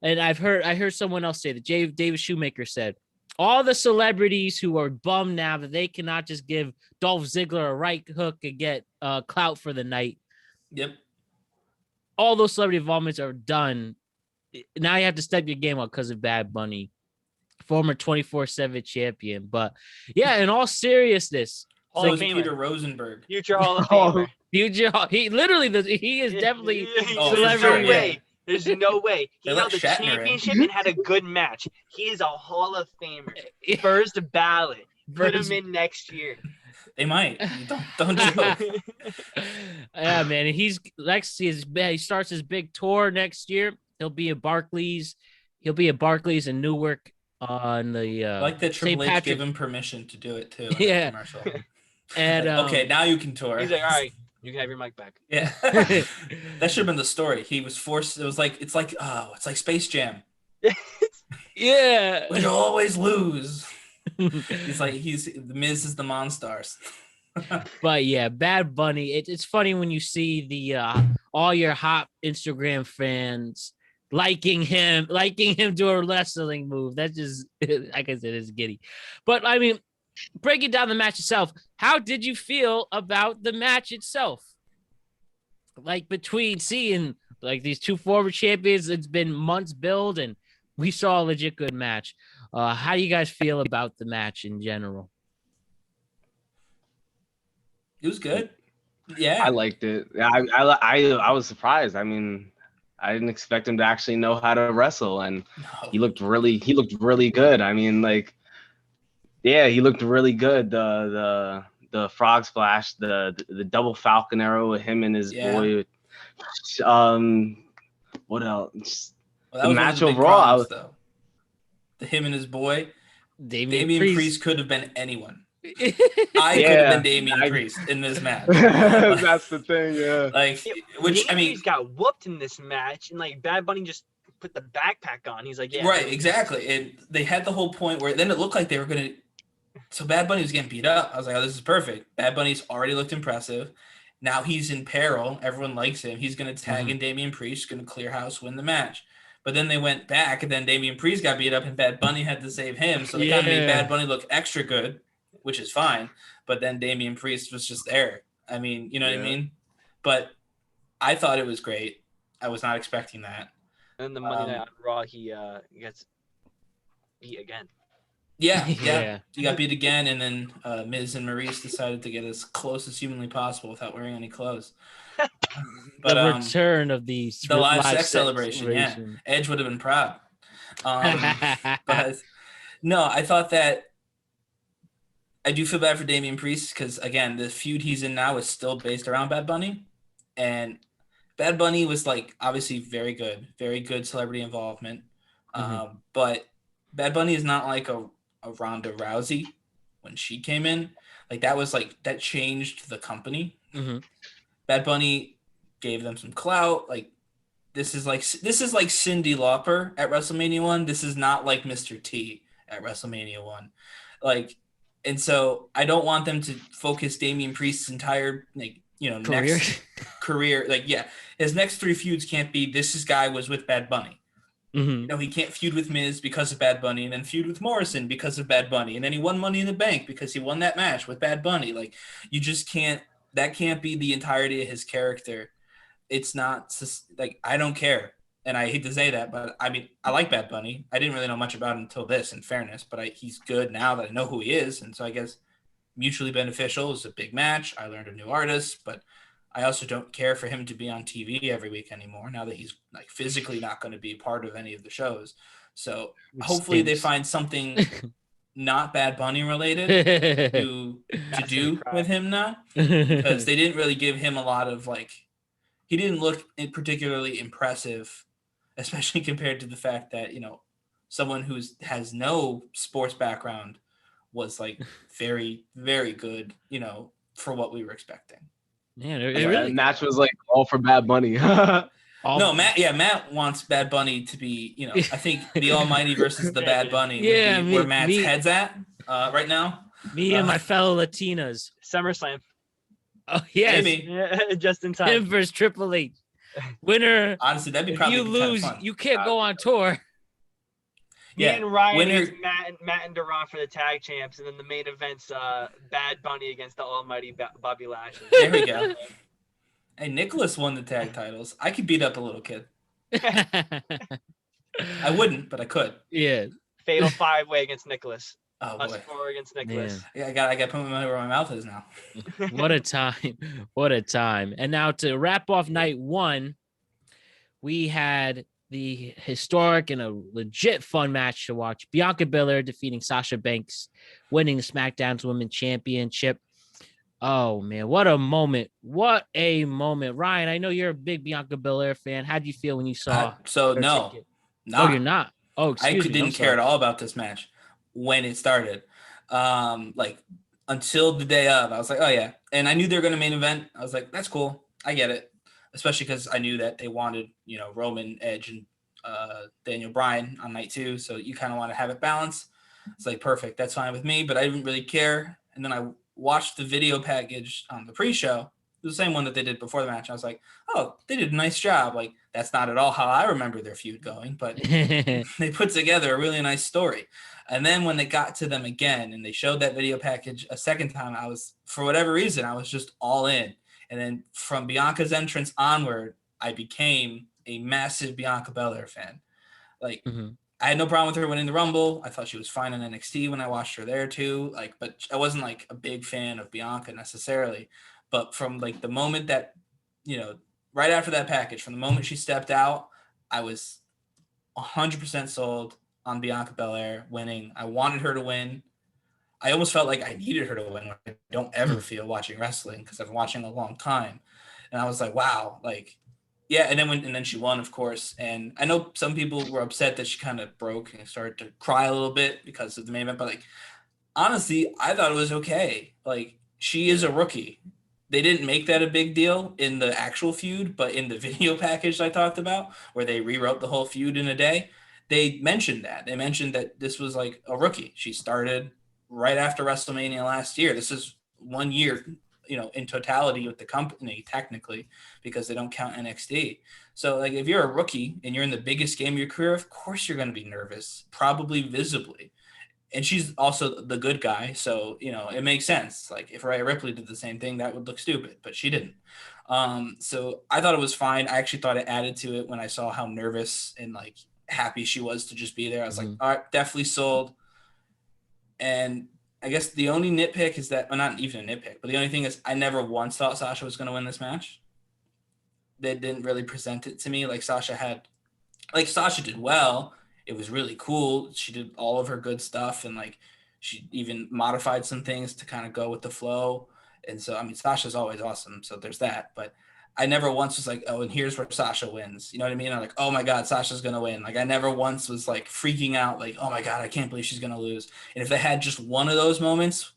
And I heard someone else say that David Shoemaker said, all the celebrities who are bummed now that they cannot just give Dolph Ziggler a right hook and get clout for the night. Yep. All those celebrity involvements are done. Now you have to step your game up because of Bad Bunny, former 24/7 champion. But yeah, in all seriousness, so Peter Rosenberg, future Hall of Famer. He is definitely celebrity. There's no way. He held the championship and had a good match. He is a Hall of Famer. First ballot. Put him in next year. They might. Don't joke. Yeah, man. And he starts his big tour next year. He'll be at Barclays. In Newark on the I like that Triple H gave him permission to do it too. Yeah. Commercial. And okay, now you can tour. He's like, all right, you can have your mic back. Yeah. That should have been the story. He was forced. It's like Space Jam. Yeah. We'll always lose. The Miz is the Monstars. But yeah, Bad Bunny. It's funny when you see the all your hot Instagram fans liking him do a wrestling move. That just, like I said, is giddy. But I mean, breaking down the match itself, how did you feel about the match itself? like between seeing like these two former champions, it's been months build, and we saw a legit good match. How do you guys feel about the match in general? It was good. Yeah, I liked it. I was surprised. I mean, I didn't expect him to actually know how to wrestle, and he looked really good. I mean, like, yeah, he looked really good. The frog splash, the double falcon arrow with him and his boy. What else? Well, that The was match one of the big overall, problems, though. Him and his boy. Damian Priest could have been anyone. I could have been Damian Priest in this match. That's the thing, yeah. Like, which I mean, Priest got whooped in this match, and like Bad Bunny just put the backpack on. He's like, yeah, right, exactly. And they had the whole point where then it looked like they were gonna. So Bad Bunny was getting beat up. I was like, oh, this is perfect. Bad Bunny's already looked impressive. Now he's in peril. Everyone likes him. He's gonna tag in Damian Priest, gonna clear house, win the match. But then they went back, and then Damian Priest got beat up, and Bad Bunny had to save him. So they kind of made Bad Bunny look extra good, which is fine. But then Damian Priest was just there. I mean, you know what I mean? But I thought it was great. I was not expecting that. And the Monday Night on Raw, he gets beat again. Yeah. He got beat again, and then Miz and Maurice decided to get as close as humanly possible without wearing any clothes. But the return of the live sex celebration. Yeah, Edge would have been proud. But no, I thought that I do feel bad for Damian Priest because again, the feud he's in now is still based around Bad Bunny, and Bad Bunny was like obviously very good celebrity involvement. But Bad Bunny is not like a Ronda Rousey when she came in. Like that changed the company. Bad Bunny gave them some clout. Like this is like Cyndi Lauper at WrestleMania 1. This is not like Mr. T at WrestleMania 1. Like, and so I don't want them to focus Damian Priest's entire next career. Like, yeah, his next 3 feuds can't be this guy was with Bad Bunny. You know, he can't feud with Miz because of Bad Bunny, and then feud with Morrison because of Bad Bunny, and then he won Money in the Bank because he won that match with Bad Bunny. Like, you just can't. That can't be the entirety of his character. It's not like I don't care, and I hate to say that, but I mean I like Bad Bunny. I didn't really know much about him until this, in fairness, but he's good now that I know who he is, and so I guess mutually beneficial is a big match. I learned a new artist, but I also don't care for him to be on TV every week anymore. Now that he's like physically not going to be part of any of the shows, so hopefully they find something. Not Bad Bunny related to do with him now, because they didn't really give him a lot of he didn't look particularly impressive, especially compared to the fact that someone who has no sports background was like very, very good for what we were expecting. Yeah, the match was like all for Bad Bunny. No, Matt wants Bad Bunny to be, I think the Almighty versus the Bad Bunny would be where Matt's head's at right now. Me and my fellow Latinas. SummerSlam. Oh, yes. Maybe. Yeah, just in time. Him versus Triple H. Winner. Honestly, that'd be probably you lose, kind of fun. You can't go on tour. Me and Ryan against Matt and Deron for the tag champs, and then the main event's Bad Bunny against the Almighty Bobby Lashley. There we go. Hey, Nicholas won the tag titles. I could beat up a little kid. I wouldn't, but I could. Yeah. Fatal 5-way against Nicholas. Oh, Us boy. 4 against Nicholas. Yeah, I got to put my money where my mouth is now. What a time. What a time. And now to wrap off night 1, we had the historic and a legit fun match to watch. Bianca Belair defeating Sasha Banks, winning the SmackDown's Women's Championship. Oh, man, what a moment. What a moment. Ryan, I know you're a big Bianca Belair fan. How did you feel when you saw no. Oh, you're not? Oh, excuse me. I didn't care at all about this match when it started. Until the day of, I was like, oh, yeah. And I knew they were going to main event. I was like, that's cool. I get it. Especially because I knew that they wanted, Roman, Edge, and Daniel Bryan on night 2. So you kind of want to have it balanced. It's like, perfect. That's fine with me. But I didn't really care. And then I watched the video package on the pre-show, the same one that they did before the match. I was like, oh, they did a nice job. Like, that's not at all how I remember their feud going, but they put together a really nice story. And then when they got to them again and they showed that video package a second time, for whatever reason, I was just all in. And then from Bianca's entrance onward, I became a massive Bianca Belair fan. Like, I had no problem with her winning the Rumble. I thought she was fine in NXT when I watched her there too. Like, but I wasn't like a big fan of Bianca necessarily. But from like the moment that, right after that package, from the moment she stepped out, I was 100% sold on Bianca Belair winning. I wanted her to win. I almost felt like I needed her to win. I don't ever feel watching wrestling because I've been watching a long time. And I was like, wow, like, yeah. And then she won, of course. And I know some people were upset that she kind of broke and started to cry a little bit because of the main event. But like, honestly, I thought it was okay. Like, she is a rookie. They didn't make that a big deal in the actual feud, but in the video package I talked about, where they rewrote the whole feud in a day, they mentioned that. They mentioned that this was like a rookie. She started right after WrestleMania last year. This is 1 year, in totality with the company, technically, because they don't count NXT. So, like, if you're a rookie and you're in the biggest game of your career, of course you're going to be nervous, probably visibly. And she's also the good guy, so, it makes sense. Like, if Rhea Ripley did the same thing, that would look stupid, but she didn't. So I thought it was fine. I actually thought it added to it when I saw how nervous and, like, happy she was to just be there. I was like, all right, definitely sold. And I guess the only nitpick is that, well, not even a nitpick, but the only thing is I never once thought Sasha was going to win this match. They didn't really present it to me. Like, Sasha did well. It was really cool. She did all of her good stuff. And like, she even modified some things to kind of go with the flow. And so, I mean, Sasha's always awesome. So there's that, but I never once was like, oh, and here's where Sasha wins. You know what I mean? I'm like, oh my God, Sasha's going to win. Like, I never once was like freaking out, like, oh my God, I can't believe she's going to lose. And if they had just one of those moments,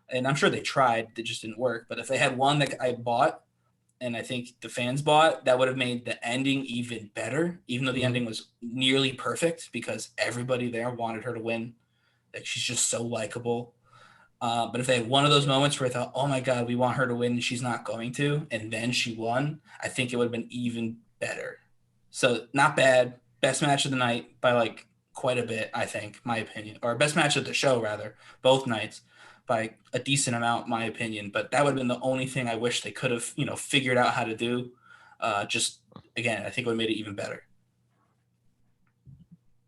and I'm sure they tried, it just didn't work. But if they had one that I bought, and I think the fans bought, that would have made the ending even better, even though the ending was nearly perfect because everybody there wanted her to win. Like, she's just so likable. But if they had one of those moments where I thought, oh my God, we want her to win and she's not going to, and then she won, I think it would have been even better. So not bad. Best match of the night by like quite a bit, I think, my opinion. Or best match of the show, rather, both nights by a decent amount, my opinion. But that would have been the only thing I wish they could have, figured out how to do. Just, again, I think it would have made it even better.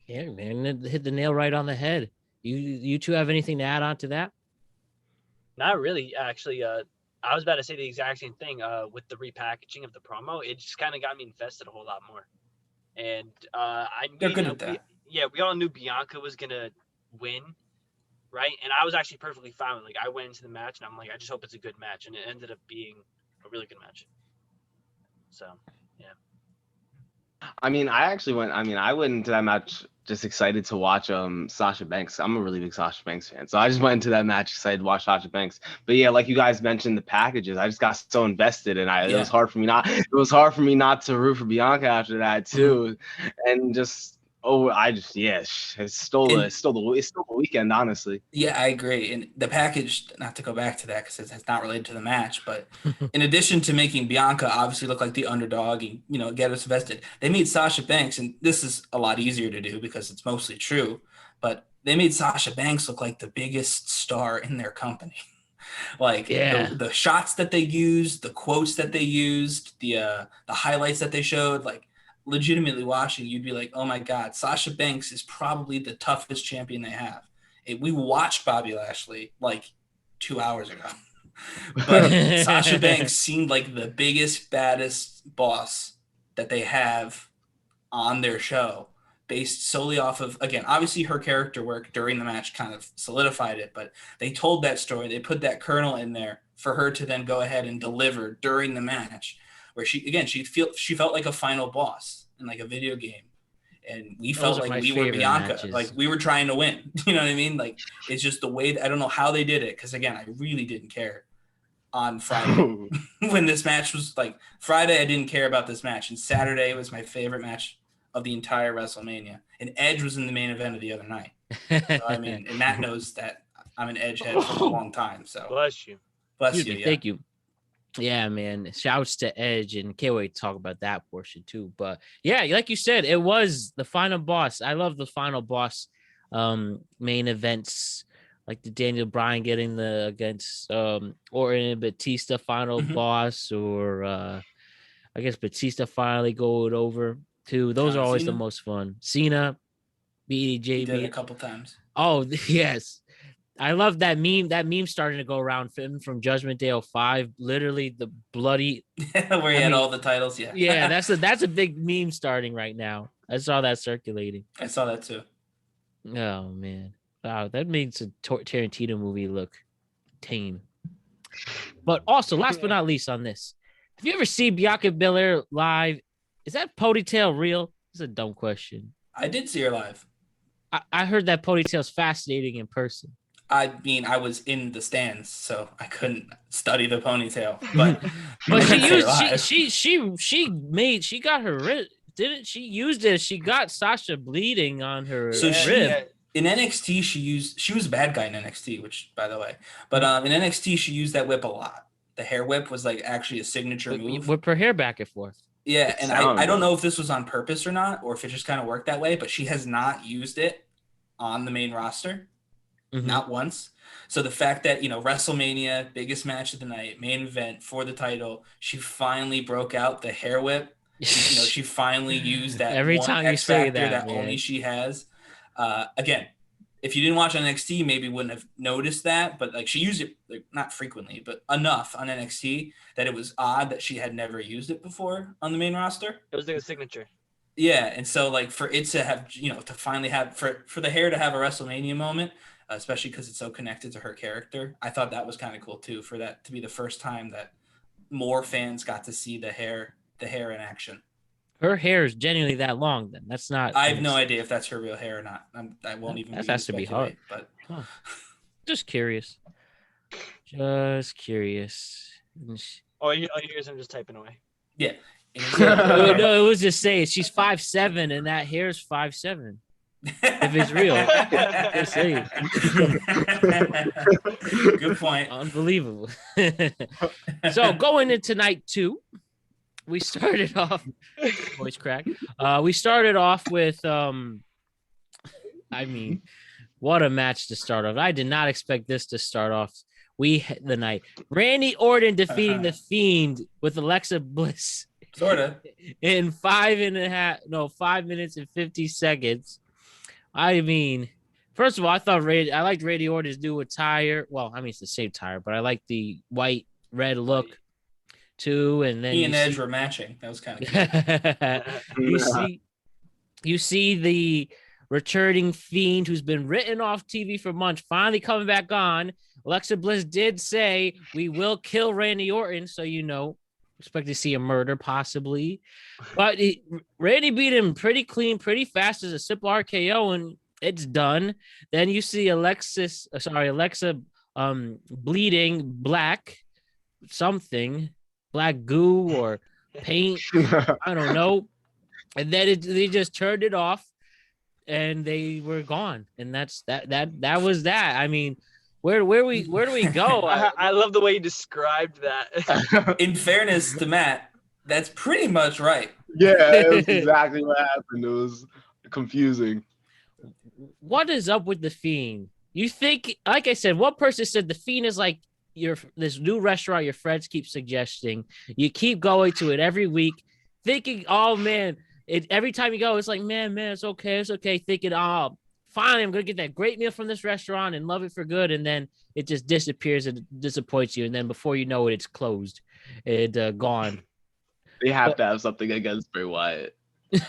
Yeah, man, it hit the nail right on the head. You two have anything to add on to that? Not really, actually. I was about to say the exact same thing with the repackaging of the promo. It just kind of got me invested a whole lot more. And They're good at that. We all knew Bianca was going to win, right? And I was actually perfectly fine with it. Like, I went into the match, and I'm like, I just hope it's a good match. And it ended up being a really good match. So, yeah. I went into that match just excited to watch Sasha Banks. I'm a really big Sasha Banks fan. So I just went into that match excited to watch Sasha Banks. But yeah, like you guys mentioned, the packages, I just got so invested, and it was hard for me not to root for Bianca after that too. And just it stole the weekend, honestly. Yeah, I agree. And the package, not to go back to that because it's not related to the match, but in addition to making Bianca obviously look like the underdog and, get us invested, they made Sasha Banks, and this is a lot easier to do because it's mostly true, but they made Sasha Banks look like the biggest star in their company. Like, the shots that they used, the quotes that they used, the highlights that they showed, like, legitimately watching, you'd be like, oh my God, Sasha Banks is probably the toughest champion they have. We watched Bobby Lashley like 2 hours ago, but Sasha Banks seemed like the biggest, baddest boss that they have on their show, based solely off of, again, obviously her character work during the match kind of solidified it, but they told that story. They put that kernel in there for her to then go ahead and deliver during the match, where she felt like a final boss in like a video game. And we felt like we were Bianca, matches. Like we were trying to win. You know what I mean? Like, it's just the way I don't know how they did it. Cause again, I really didn't care on Friday when this match was like Friday. I didn't care about this match. And Saturday was my favorite match of the entire WrestleMania. And Edge was in the main event of the other night. So, I mean, and Matt knows that I'm an Edge head for a long time. So bless you. Yeah. Thank you. Yeah, man. Shouts to Edge, and can't wait to talk about that portion too. But yeah, like you said, it was the final boss. I love the final boss main events like the Daniel Bryan getting the against Orton and Batista final boss, or I guess Batista finally going over too. Those are always Cena? the most fun. Cena beat He did it JB a couple times. Oh yes. I love that meme. That meme starting to go around from Judgment Day 05. Literally the bloody Where he had all the titles. Yeah. Yeah, that's a big meme starting right now. I saw that circulating. I saw that too. Oh man. Wow, that makes a Tarantino movie look tame. But also, last but not least on this, have you ever seen Bianca Belair live? Is that ponytail real? It's a dumb question. I did see her live. I heard that ponytail's fascinating in person. I mean, I was in the stands, so I couldn't study the ponytail. But she got her rib, didn't she? Used it. She got Sasha bleeding on her rib. In NXT, she was a bad guy in NXT, which by the way, but in NXT she used that whip a lot. The hair whip was like actually a signature move. Whip her hair back and forth. Yeah, and I don't know if this was on purpose or not, or if it just kind of worked that way, but she has not used it on the main roster, not once. So the fact that, WrestleMania, biggest match of the night, main event for the title, she finally broke out the hair whip. She finally used that every one time X you say factor that only she has. Again, if you didn't watch NXT, maybe wouldn't have noticed that, but like she used it not frequently, but enough on NXT that it was odd that she had never used it before on the main roster. It was like a signature. Yeah, and so like for it to have, to finally have for the hair to have a WrestleMania moment, especially because it's so connected to her character, I thought that was kind of cool too. For that to be the first time that more fans got to see the hair in action. Her hair is genuinely that long. Then that's not. I have no idea if that's her real hair or not. I won't even. That has to be hard. But just curious. Just curious. Oh, you hear I'm just typing away. Yeah. No, it was just saying she's 5'7" and that hair's 5'7". If it's real, just saying. Good point. Unbelievable. So going into night 2. We started off voice crack. We started off with what a match to start off. I did not expect this to start off the night. Randy Orton defeating the Fiend with Alexa Bliss. Sorta. In 5 minutes and 50 seconds. I mean, first of all, I liked Randy Orton's new attire. Well, I mean it's the same attire, but I like the white red look. Too, and then he and Edge were matching. That was kind of cool. you see the returning Fiend who's been written off TV for months finally coming back on. Alexa Bliss did say we will kill Randy Orton, so expect to see a murder possibly, but Randy beat him pretty clean, pretty fast as a simple RKO, and it's done. Then you see Alexa bleeding black goo or paint. I don't know. And then they just turned it off and they were gone. And that was that. I mean, where do we go? I love the way you described that. In fairness to Matt, that's pretty much right. Yeah, that's exactly what happened. It was confusing. What is up with the Fiend? You think, like I said, one person said the Fiend is like this new restaurant your friends keep suggesting. You keep going to it every week, thinking, oh man, every time you go, it's like, man, it's okay. Thinking, oh, finally, I'm gonna get that great meal from this restaurant and love it for good, and then it just disappears and disappoints you, and then before you know it, it's closed, gone. They have to have something against Bray Wyatt.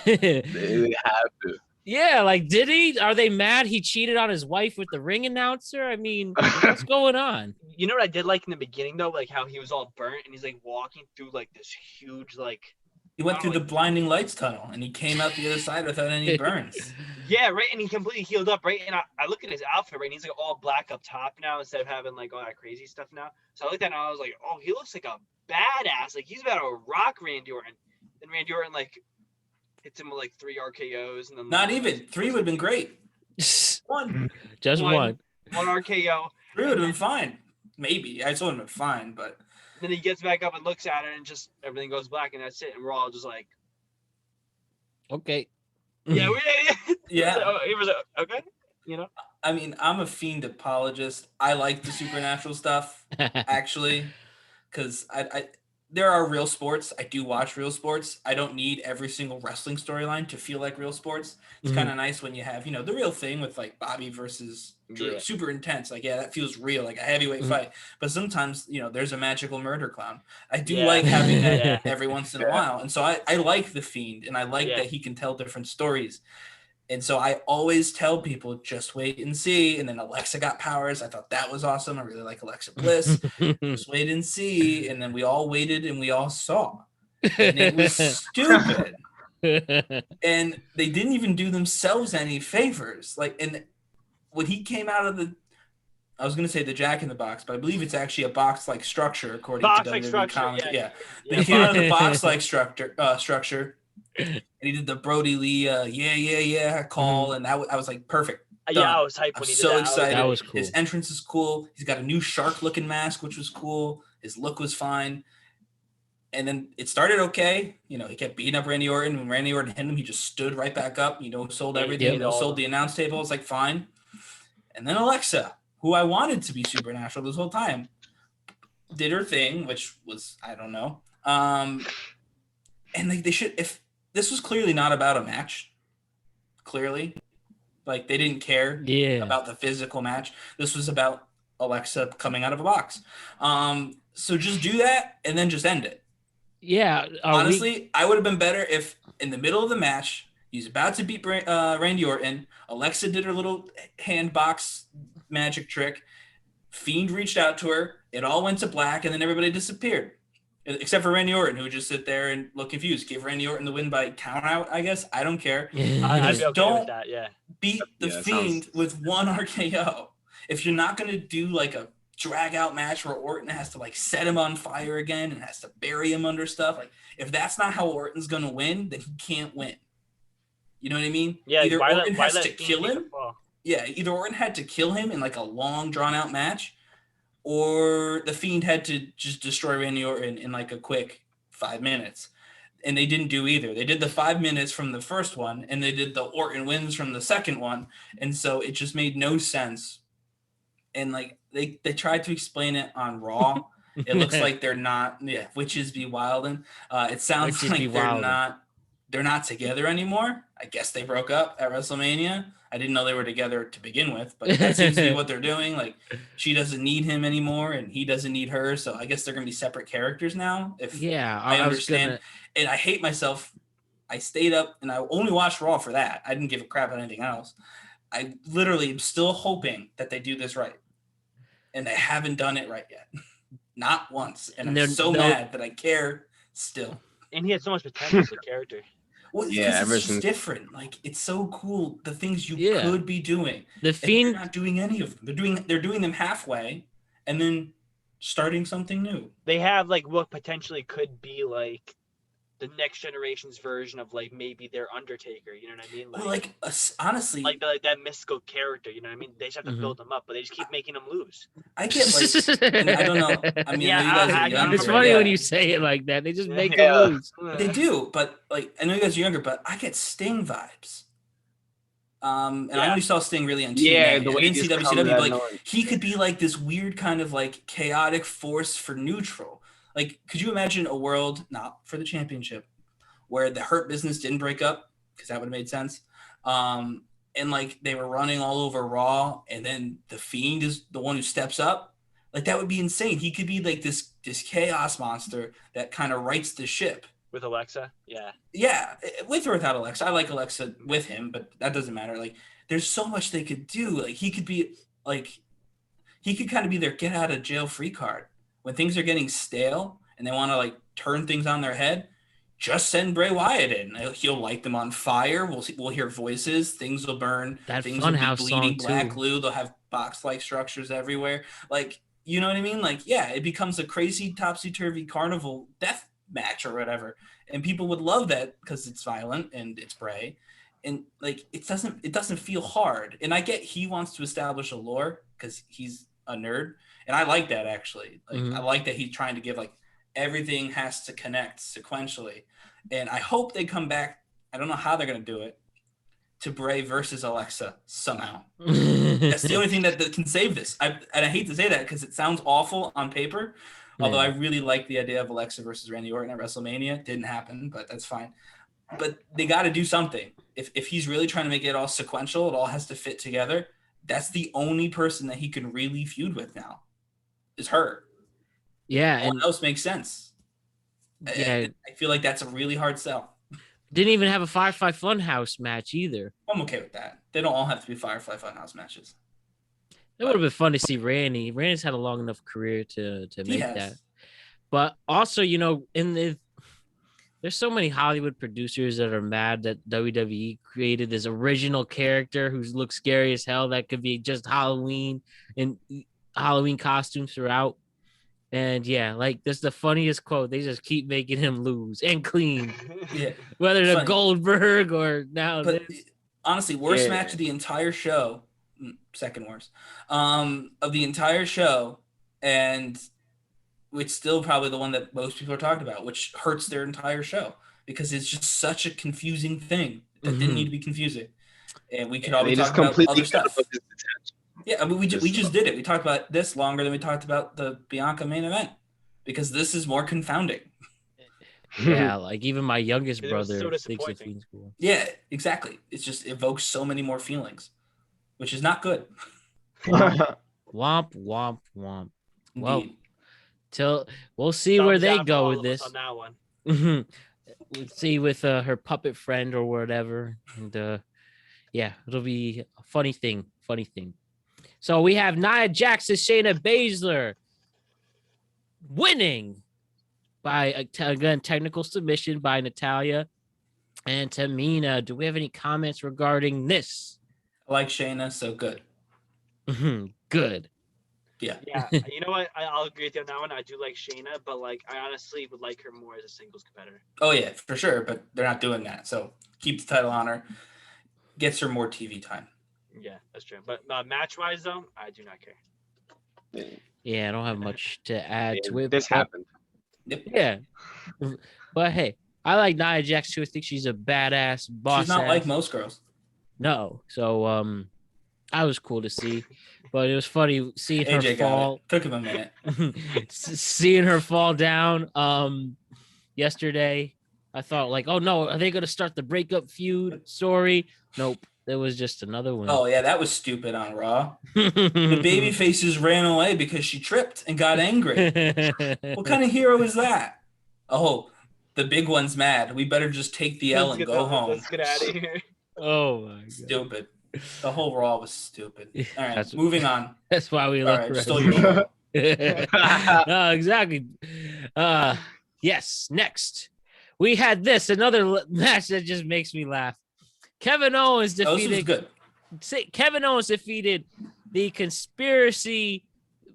They have to. Yeah, like, did he? Are they mad he cheated on his wife with the ring announcer? I mean, what's going on? You know what I did like in the beginning, though? Like, how he was all burnt, and he's, like, walking through, like, this huge, like... He went through the blinding lights tunnel, and he came out the other side without any burns. Yeah, right, and he completely healed up, right? And I look at his outfit, right, and he's, like, all black up top now instead of having, like, all that crazy stuff now. So I looked at him, and I was like, oh, he looks like a badass. Like, he's about to rock Randy Orton. And Randy Orton, like... hits him with like 3 RKOs and then not even 3 would have been great. One, just one RKO. 3 would have been fine. Maybe I still would have been fine, but then he gets back up and looks at it and just everything goes black and that's it. And we're all just like, okay, yeah, yeah. So it was okay, I mean, I'm a Fiend apologist. I like the supernatural stuff, actually, because there are real sports. I do watch real sports. I don't need every single wrestling storyline to feel like real sports. It's kind of nice when you have, the real thing with like Bobby versus Drew, super intense. Like, yeah, that feels real, like a heavyweight fight. But sometimes, there's a magical murder clown. I do like having that every once in a while. And so I like the Fiend, and I like that he can tell different stories. And so I always tell people, just wait and see. And then Alexa got powers. I thought that was awesome. I really like Alexa Bliss. Just wait and see. And then we all waited and we all saw. And it was stupid. And they didn't even do themselves any favors. Like, and when he came out of I was going to say the Jack in the Box, but I believe it's actually a box-like structure, according to WWE Comics. Yeah. But he came out of the box-like structure. And he did the Brody Lee, call, and I was like, perfect. Done. Yeah, I was hyped when he did that. Excited. That was cool. His entrance is cool. He's got a new shark-looking mask, which was cool. His look was fine. And then it started okay. He kept beating up Randy Orton. When Randy Orton hit him, he just stood right back up. Sold everything. Sold the announce table. It's like, fine. And then Alexa, who I wanted to be supernatural this whole time, did her thing, which was, I don't know. And they should, if this was clearly not about a match, clearly, like they didn't care about the physical match. This was about Alexa coming out of a box. So just do that and then just end it. Yeah. Honestly, I would have been better if in the middle of the match, he's about to beat Randy Orton. Alexa did her little hand box magic trick. Fiend reached out to her. It all went to black, and then everybody disappeared. Except for Randy Orton, who would just sit there and look confused. Give Randy Orton the win by count out, I guess. I don't care. I'd be okay with that, beat the Fiend with one RKO. If you're not going to do like a drag out match where Orton has to like set him on fire again and has to bury him under stuff, like if that's not how Orton's going to win, then he can't win. You know what I mean? Yeah. Either Orton has to kill him. Yeah, either Orton had to kill him in like a long drawn out match, or the Fiend had to just destroy Randy Orton in like a quick 5 minutes. And they didn't do either. They did the 5 minutes from the first one, and they did the Orton wins from the second one. And so it just made no sense. And like they tried to explain it on Raw. It looks like they're not, witches be wildin'. It sounds like they're not together anymore. I guess they broke up at WrestleMania. I didn't know they were together to begin with, but that seems to be what they're doing. Like, she doesn't need him anymore, and he doesn't need her. So I guess they're going to be separate characters now. I understand. And I hate myself. I stayed up, and I only watched Raw for that. I didn't give a crap about anything else. I literally am still hoping that they do this right. And they haven't done it right yet. Not once. And I'm so mad that I care still. And he had so much potential as a character. Well, it's just different. Like, it's so cool, the things you could be doing. The Fiend, they're not doing any of them. They're doing them halfway and then starting something new. They have like what potentially could be like the next generation's version of like maybe their Undertaker, you know what I mean? Honestly, like that mystical character, you know what I mean? They just have to build them up, but they just keep making them lose. I get I don't know. I mean, it's funny when you say it like that. They just make them lose. They do, but like I know you guys are younger, but I get Sting vibes. And I only saw Sting really on TV. Yeah, the way I didn't see WCW, but like he could be like this weird kind of like chaotic force for neutral. Like, could you imagine a world, not for the championship, where the Hurt Business didn't break up? Because that would have made sense. And, like, they were running all over Raw, and then the Fiend is the one who steps up. Like, that would be insane. He could be, like, this chaos monster that kind of rights the ship. With Alexa? Yeah. Yeah, with or without Alexa. I like Alexa with him, but that doesn't matter. Like, there's so much they could do. Like, he could kind of be their get-out-of-jail-free card. When things are getting stale and they want to like turn things on their head, just send Bray Wyatt in. He'll light them on fire. We'll hear voices. Things will burn. Things will be bleeding black glue. They'll have box-like structures everywhere. Like, you know what I mean? Like, yeah, it becomes a crazy topsy-turvy carnival death match or whatever, and people would love that because it's violent and it's Bray, and like it doesn't feel hard. And I get he wants to establish a lore because he's a nerd. And I like that, actually. Like, I like that he's trying to give, like, everything has to connect sequentially. And I hope they come back. I don't know how they're going to do it. To Bray versus Alexa somehow. That's the only thing that can save this. And I hate to say that because it sounds awful on paper. Although I really like the idea of Alexa versus Randy Orton at WrestleMania. Didn't happen, but that's fine. But they got to do something. If he's really trying to make it all sequential, it all has to fit together. That's the only person that he can really feud with now is her. Yeah. All else makes sense. Yeah. I feel like that's a really hard sell. Didn't even have a Firefly Funhouse match either. I'm okay with that. They don't all have to be Firefly Funhouse matches. It would have been fun to see Randy. Randy's had a long enough career to make that. But also, there's so many Hollywood producers that are mad that WWE created this original character who looks scary as hell that could be just Halloween and Halloween costumes throughout. And like that's the funniest quote. They just keep making him lose and clean. Yeah. Whether the Goldberg or now but honestly, worst match of the entire show, second worst, of the entire show, and which still probably the one that most people are talking about, which hurts their entire show because it's just such a confusing thing that didn't need to be confusing. And we could always talk about other stuff. Yeah, I mean, we just did it. We talked about this longer than we talked about the Bianca main event because this is more confounding. Yeah, like even my youngest brother so thinks it feels cool. Yeah, exactly. It just evokes so many more feelings, which is not good. Womp, womp, womp. Well, we'll see where they go with this. On that one. We'll see with her puppet friend or whatever. And it'll be a funny thing. So we have Nia Jax and Shayna Baszler winning by, again, technical submission by Natalya and Tamina. Do we have any comments regarding this? I like Shayna, so good. Good. Yeah. Yeah. You know what? I'll agree with you on that one. I do like Shayna, but I honestly would like her more as a singles competitor. Oh, yeah, for sure. But they're not doing that. So keep the title on her. Gets her more TV time. Yeah, that's true. But match-wise, though, I do not care. Yeah, I don't have much to add to it. This happened. Yep. Yeah. But hey, I like Nia Jax too. I think she's a badass boss. She's not like most girls. No. So I was cool to see. But it was funny seeing her AJ fall. Took him a minute. Seeing her fall down yesterday. I thought oh no, are they gonna start the breakup feud story? Nope. There was just another one. Oh, yeah, that was stupid on Raw. The baby faces ran away because she tripped and got angry. What kind of hero is that? Oh, the big one's mad. We better just take the L and go home. Let's get out of here. Oh, my God. Stupid. The whole Raw was stupid. All right, moving on. That's why we love right, stole your show. No, exactly. Yes, next. We had another match that just makes me laugh. Kevin Owens defeated the conspiracy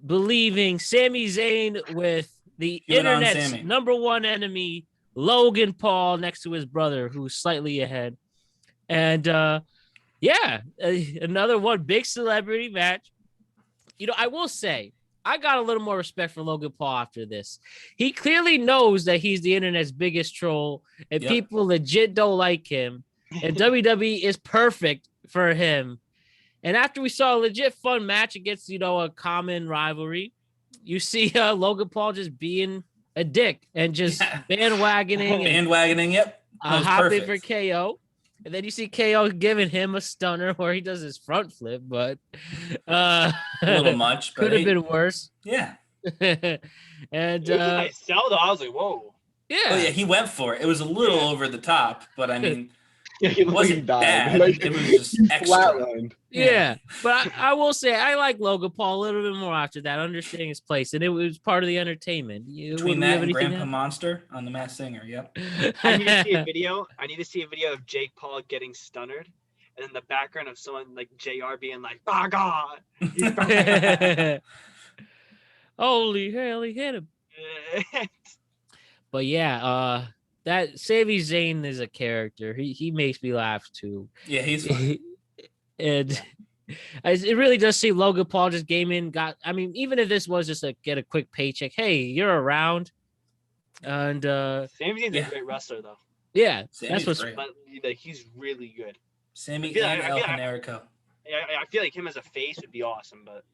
believing Sami Zayn with the internet's number one enemy, Logan Paul, next to his brother, who's slightly ahead. And another one big celebrity match. I will say, I got a little more respect for Logan Paul after this. He clearly knows that he's the internet's biggest troll, and people legit don't like him. And WWE is perfect for him. And after we saw a legit fun match against, a common rivalry, you see Logan Paul just being a dick and just bandwagoning. Yep. Hopping for KO. And then you see KO giving him a stunner where he does his front flip, but a little much. Could have been worse. Yeah. And I sell though. I was like, whoa. Yeah. Oh, yeah, he went for it. It was a little over the top, but I mean, it wasn't bad. It was just extra. Flatlined. Yeah. But I will say I like Logan Paul a little bit more after that, understanding his place, and it was part of the entertainment. Between that and Grandpa Monster on The Masked Singer, yep. I need to see a video. Of Jake Paul getting stunnered, and in the background of someone like JR being like, "Oh God!" Holy hell, he hit him. But yeah, that Sami Zayn is a character. He makes me laugh too. Yeah, he's funny. And it really does seem Logan Paul just came in, even if this was just get a quick paycheck, hey, you're around. And Sami Zayn's a great wrestler though. Yeah, Sammy's that's what's great. But he's really good. Sammy and El Generico. I feel like him as a face would be awesome, but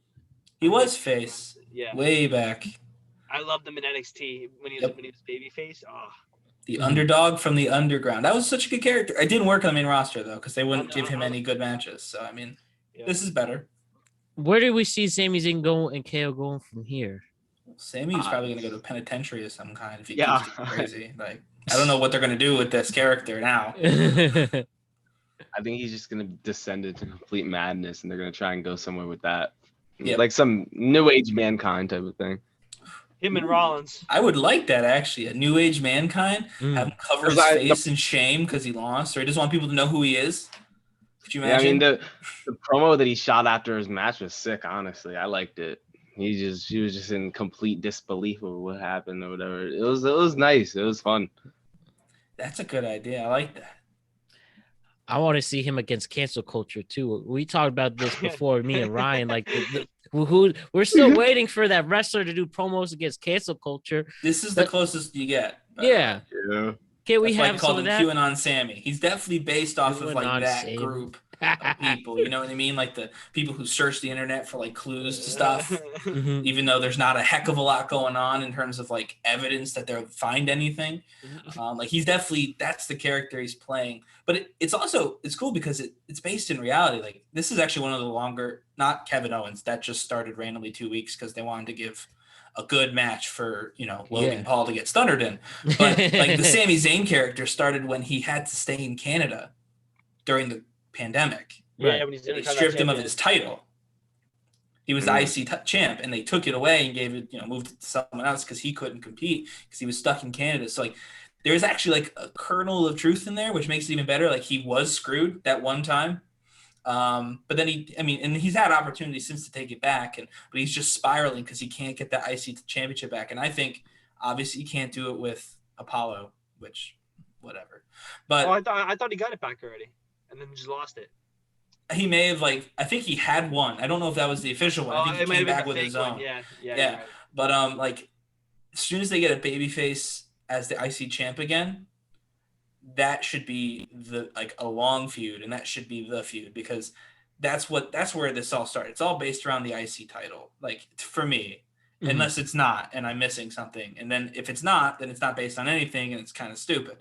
he was face. Yeah. Way back. I loved him in NXT when he was baby face. Oh. The underdog from the underground. That was such a good character. It didn't work on the main roster though, because they wouldn't give him any good matches. So I mean, this is better. Where do we see Sami Zayn go and KO going from here? Sammy's probably going to go to a penitentiary of some kind if he keeps getting crazy. Like, I don't know what they're going to do with this character now. I think he's just going to descend into complete madness, and they're going to try and go somewhere with that. Yep. Like some New Age Mankind type of thing. Him and Rollins. I would like that, actually. A New Age Mankind. Have him cover his face in shame because he lost, or he doesn't want people to know who he is. Could you imagine? Yeah, I mean, the promo that he shot after his match was sick, honestly. I liked it. He was just in complete disbelief of what happened or whatever. It was nice. It was fun. That's a good idea. I like that. I want to see him against cancel culture too. We talked about this before, me and Ryan. Like, we're still waiting for that wrestler to do promos against cancel culture. This is the closest you get. Yeah. Can we have called him QAnon Sammy? He's definitely based off of like that group of people. You know what I mean? Like the people who search the internet for like clues to stuff, even though there's not a heck of a lot going on in terms of like evidence that they'll find anything. Like he's definitely, that's the character he's playing. But it's cool because it's based in reality. Like this is actually one of the longer, not Kevin Owens, that just started randomly 2 weeks because they wanted to give a good match for, Logan Paul to get stuttered in. But like the Sami Zayn character started when he had to stay in Canada during the pandemic. Yeah, when they stripped him of his title. He was the IC champ, and they took it away and gave it, moved it to someone else because he couldn't compete because he was stuck in Canada. So like there's actually like a kernel of truth in there, which makes it even better. Like he was screwed that one time. But then and he's had opportunities since to take it back, but he's just spiraling because he can't get that IC championship back. And I think obviously you can't do it with Apollo, which whatever. But I thought he got it back already, and then just lost it. He may have I think he had one. I don't know if that was the official one. I think he came back with his own. Yeah. Right. But like as soon as they get a babyface as the IC champ again, that should be a long feud, and that should be the feud because that's where this all started. It's all based around the IC title, like for me, unless it's not, and I'm missing something. And then if it's not, then it's not based on anything, and it's kind of stupid.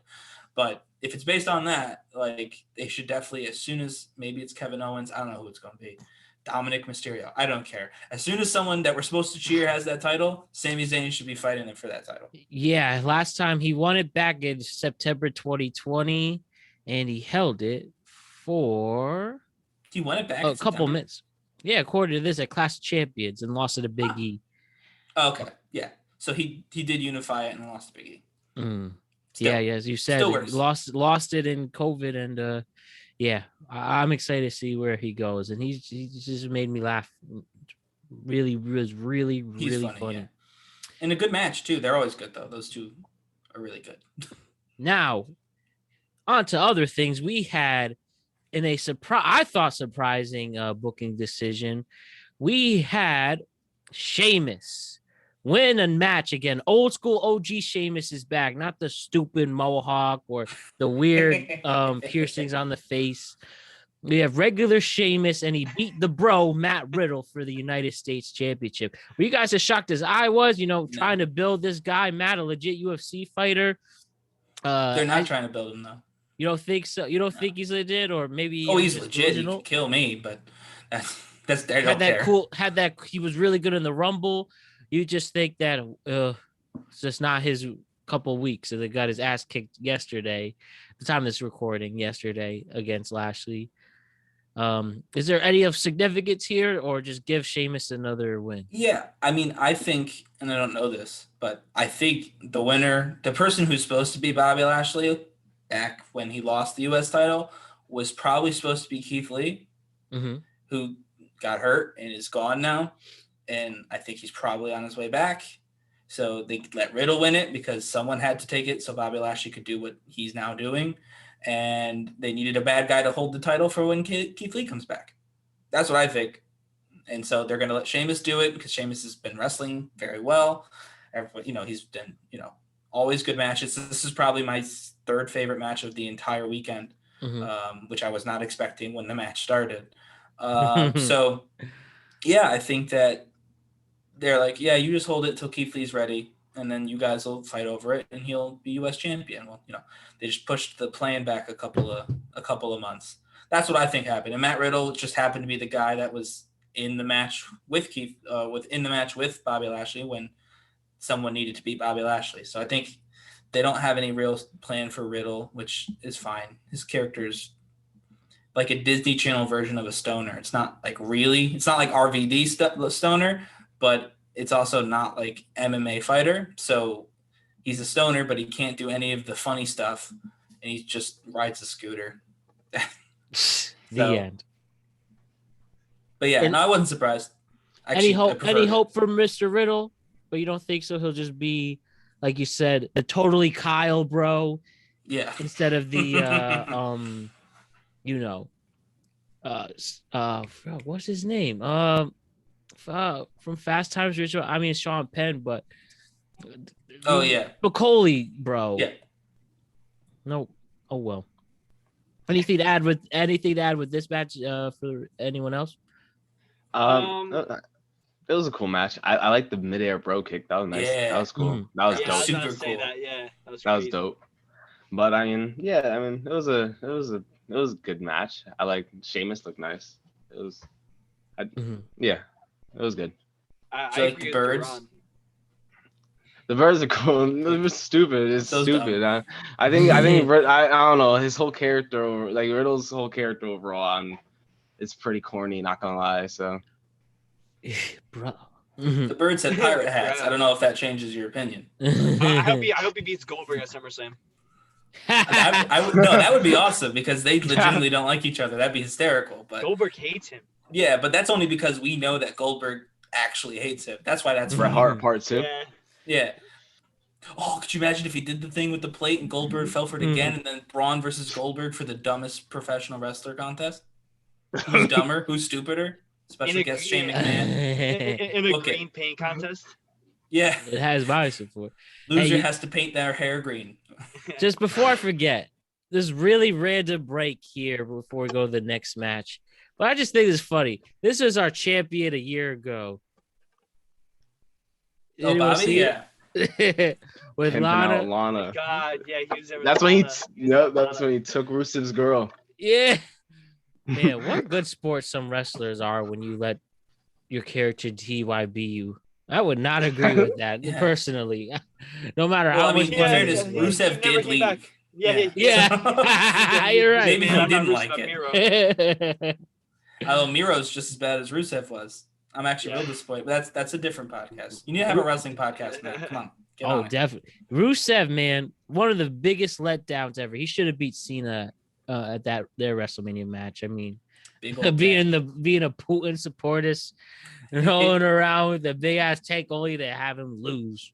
But if it's based on that, like they should definitely, as soon as maybe it's Kevin Owens, I don't know who it's going to be, Dominic Mysterio, I don't care. As soon as someone that we're supposed to cheer has that title, Sami Zayn should be fighting him for that title. Yeah, last time he won it back in September 2020, and he held it for... He won it back a couple minutes. Yeah, according to this, at Clash of Champions, and lost it to Big E. Okay, yeah. So he did unify it and lost to Big E. Yeah, as you said, lost it in COVID, and yeah, I'm excited to see where he goes, and he just made me laugh. Really funny. Yeah. And a good match too. They're always good though. Those two are really good. Now, on to other things. We had in a surprising booking decision. We had Sheamus win a match again. Old school OG Sheamus is back, not the stupid mohawk or the weird piercings on the face. We have regular Sheamus, and he beat the bro Matt Riddle for the United States Championship. Were you guys as shocked as I was? Trying to build this guy, Matt, a legit UFC fighter. They're not trying to build him though. You don't think so? You don't think he's legit, or maybe? Oh, he's legit. He could kill me, but that's he was really good in the Rumble. You just think that it's just not his couple weeks. So they got his ass kicked yesterday, the time of this recording yesterday against Lashley. Is there any of significance here, or just give Sheamus another win? Yeah, I mean, I think, and I don't know this, but I think the winner, the person who's supposed to be Bobby Lashley back when he lost the U.S. title, was probably supposed to be Keith Lee, who got hurt and is gone now. And I think he's probably on his way back. So they let Riddle win it because someone had to take it so Bobby Lashley could do what he's now doing. And they needed a bad guy to hold the title for when Keith Lee comes back. That's what I think. And so they're going to let Sheamus do it because Sheamus has been wrestling very well. He's been, always good matches. This is probably my third favorite match of the entire weekend, which I was not expecting when the match started. So, yeah, I think that they're like, yeah, you just hold it till Keith Lee's ready, and then you guys will fight over it, and he'll be U.S. champion. Well, they just pushed the plan back a couple of months. That's what I think happened. And Matt Riddle just happened to be the guy that was in the match with with Bobby Lashley when someone needed to beat Bobby Lashley. So I think they don't have any real plan for Riddle, which is fine. His character's like a Disney Channel version of a stoner. It's not like RVD stoner, but it's also not like MMA fighter. So he's a stoner, but he can't do any of the funny stuff, and he just rides a scooter. The end. But yeah, I wasn't surprised. Actually, any hope for Mr. Riddle? But you don't think so? He'll just be, like you said, the totally Kyle bro. Yeah. Instead of the what's his name? From Fast Times Ritual. I mean, Sean Penn, but oh yeah, McCauley, bro. Yeah. No. Oh well. Anything to add with this match for anyone else? It was a cool match. I like the midair bro kick. That was nice. Yeah. That was cool. That was dope. Super cool. That was dope. But it was a good match. I like Sheamus looked nice. It was, it was good. I like the birds. The birds are cool. It was stupid. It's so stupid. I think I don't know, his whole character, like Riddle's whole character overall, it's pretty corny. Not gonna lie. So, bro. The birds had pirate hats. I don't know if that changes your opinion. I hope he beats Goldberg at SummerSlam. That would be awesome because they legitimately don't like each other. That'd be hysterical. But Goldberg hates him. Yeah, but that's only because we know that Goldberg actually hates him. That's why that's Bret Hart Part 2. Yeah. Oh, could you imagine if he did the thing with the plate and Goldberg fell for it again, and then Braun versus Goldberg for the dumbest professional wrestler contest? Who's dumber? Who's stupider? Special guest Shane McMahon. In a green paint contest? Yeah. It has my support. Loser has to paint their hair green. Just before I forget, this really random break here before we go to the next match. But I just think it's funny. This was our champion a year ago. Oh, Bobby? Yeah. With Lana. Oh God, yeah, he was there with that's when he took Rusev's girl. Yeah. Man, what good sports some wrestlers are when you let your character TYB you. I would not agree with that personally. No matter how much money. Rusev did leave. Yeah. You're right. Maybe he didn't like it. Although Miro's just as bad as Rusev was. I'm actually real disappointed. But that's a different podcast. You need to have a wrestling podcast, man. Come on. Get on definitely. Rusev, man, one of the biggest letdowns ever. He should have beat Cena at their WrestleMania match. I mean, being a Putin supporters, rolling around with the big ass tank only to have him lose.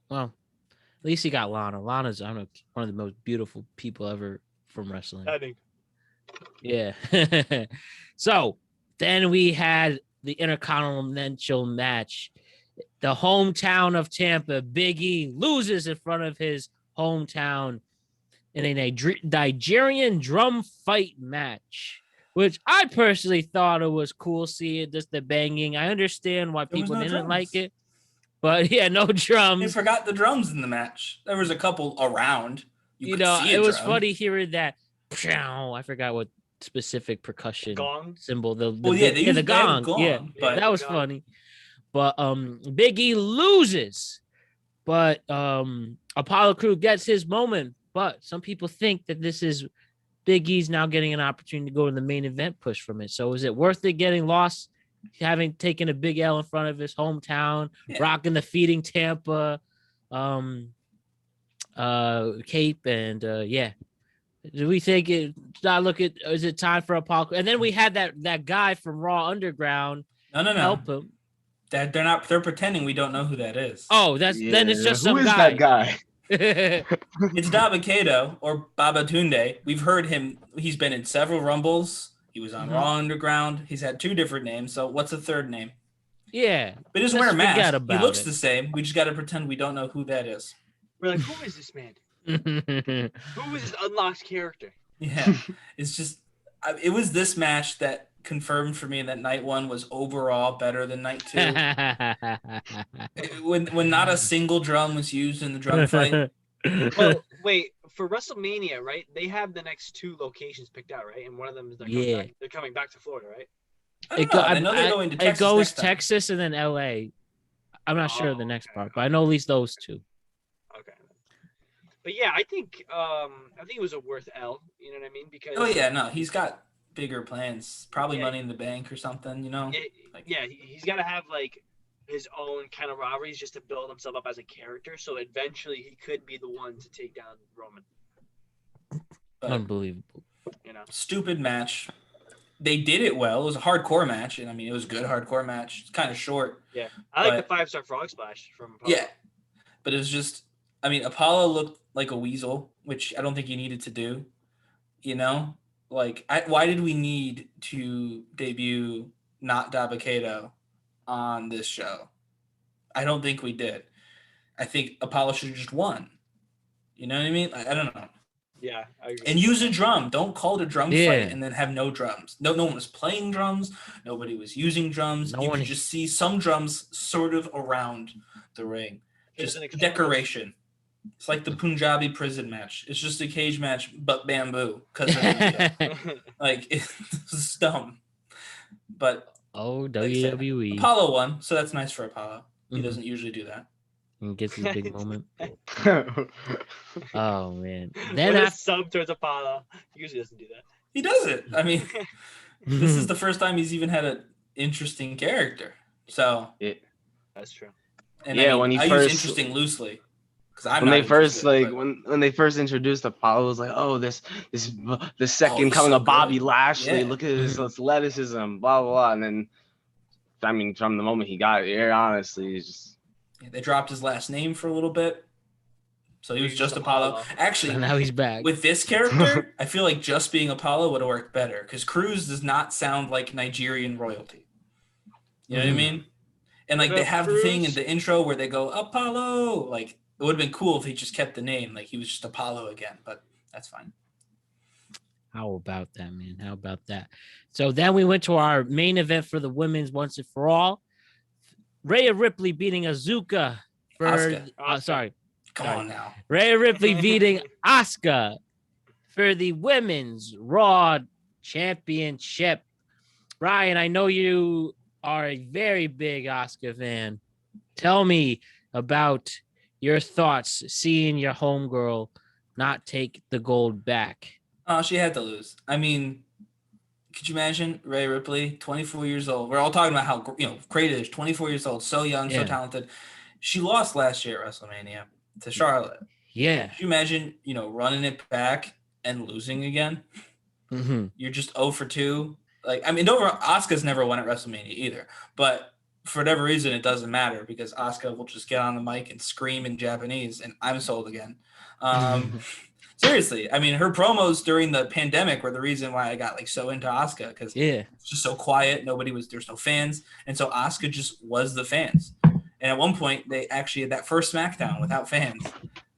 Well, at least he got Lana. Lana's one of the most beautiful people ever from wrestling. I think. Yeah. So then we had the Intercontinental Match. The hometown of Tampa, Big E loses in front of his hometown in a Nigerian drum fight match, which I personally thought it was cool seeing just the banging. I understand why people didn't like it, but yeah, no drums. They forgot the drums in the match. There was a couple around. It was funny hearing that. I forgot what specific percussion symbol. The gong. Yeah, but that was funny. But Big E loses, but Apollo Crew gets his moment. But some people think that this is Big E's now getting an opportunity to go to the main event push from it. So is it worth it getting lost, having taken a big L in front of his hometown, rocking the Feeding Tampa cape, and do we think it? Is it time for Apollo? And then we had that guy from Raw Underground. No. Help him. They're pretending we don't know who that is. Oh, then it's just some guy. Who is that guy? It's Dabba-Kato or Babatunde. We've heard him. He's been in several Rumbles. He was on Raw Underground. He's had 2 different names. So what's the third name? Yeah. But he doesn't wear a mask. He looks the same. We just got to pretend we don't know who that is. We're like, who is this man? Who is this unlocked character? Yeah. It's just, It was this match that confirmed for me that night 1 was overall better than night 2. when not a single drum was used in the drum fight. Well, wait, for WrestleMania, right? They have the next 2 locations picked out, right? And one of them is they're coming back to Florida, right? I know they're going to Texas. It goes Texas and then LA. I'm not sure of the next part, but I know at least those 2. Okay. But yeah, I think it was a worth L. You know what I mean? Because he's got bigger plans. Probably Money in the Bank or something. You know. He's got to have like his own kind of rivalries just to build himself up as a character. So eventually, he could be the one to take down Roman. But, unbelievable. You know, stupid match. They did it well. It was a hardcore match, and I mean, it was a good hardcore match. It's kind of short. Yeah, I like the 5-star frog splash from Apollo. Yeah, but it was just. I mean, Apollo looked like a weasel, which I don't think he needed to do. You know, like, why did we need to debut not Dabba-Kato on this show? I don't think we did. I think Apollo should have just won. You know what I mean? I don't know. Yeah, I agree. And use a drum. Don't call it a drum fight and then have no drums. No one was playing drums. Nobody was using drums. You could just see some drums sort of around the ring. Just decoration. It's like the Punjabi prison match. It's just a cage match, but bamboo. Like, it's dumb. But WWE. Apollo won, so that's nice for Apollo. He doesn't usually do that. And gets his big moment. Oh man! Then when sub towards Apollo, he usually doesn't do that. He does it. I mean, this is the first time he's even had an interesting character. So that's true. And when I use interesting loosely. When they first when they first introduced Apollo, it was like, oh, this second coming of Bobby Lashley. Yeah. Look at his athleticism, blah blah blah. And then, I mean, from the moment he got here, honestly, it's just. They dropped his last name for a little bit. So he was just Apollo. Actually, now he's back. With this character, I feel like just being Apollo would have worked better because Cruz does not sound like Nigerian royalty. You know what I mean? And like they have the thing in the intro where they go, Apollo. Like, it would have been cool if he just kept the name. Like, he was just Apollo again, but that's fine. How about that, man? How about that? So then we went to our main event for the women's once and for all. Rhea Ripley beating Asuka Come on now. Rhea Ripley beating Asuka for the women's Raw Championship. Ryan, I know you are a very big Asuka fan. Tell me about your thoughts seeing your homegirl not take the gold back. Oh, she had to lose. I mean, could you imagine Rhea Ripley, 24 years old? We're all talking about how great it is. 24 years old, so young, so talented. She lost last year at WrestleMania to Charlotte. Yeah. Could you imagine, running it back and losing again? Mm-hmm. You're just 0 for 2. Like, I mean, Asuka's never won at WrestleMania either. But for whatever reason, it doesn't matter because Asuka will just get on the mic and scream in Japanese, and I'm sold again. Seriously, I mean, her promos during the pandemic were the reason why I got so into Asuka because it's just so quiet. There's no fans. And so Asuka just was the fans. And at one point, they actually had that first SmackDown without fans.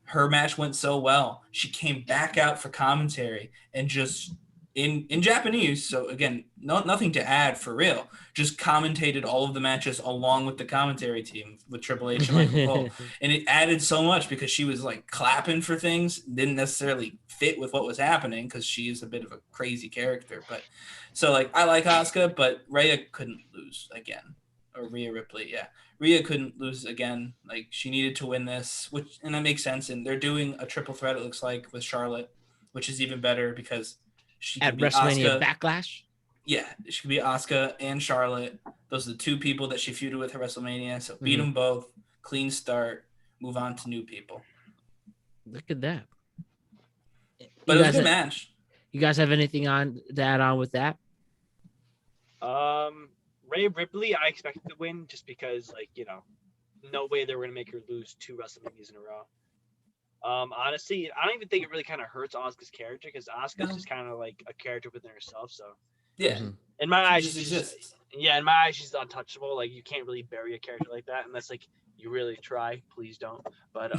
Her match went so well. She came back out for commentary and just in Japanese. So again, nothing to add for real. Just commentated all of the matches along with the commentary team with Triple H and Michael Cole. And it added so much because she was clapping for things, didn't necessarily fit with what was happening because she is a bit of a crazy character. But so I like Asuka, but Rhea couldn't lose again. Or Rhea Ripley, yeah. Rhea couldn't lose again. She needed to win this, and that makes sense. And they're doing a triple threat, it looks like, with Charlotte, which is even better because she at WrestleMania Backlash. Yeah, she could be Asuka and Charlotte. Those are the 2 people that she feuded with at WrestleMania. So beat them both, clean start, move on to new people. Look at that. But it was a good match. You guys have anything to add on with that? Rhea Ripley, I expected to win just because, no way they were going to make her lose 2 WrestleManias in a row. Honestly, I don't even think it really kind of hurts Asuka's character because Asuka's just kind of like a character within herself. So yeah, in my eyes, she's untouchable. You can't really bury a character like that unless you really try. Please don't. But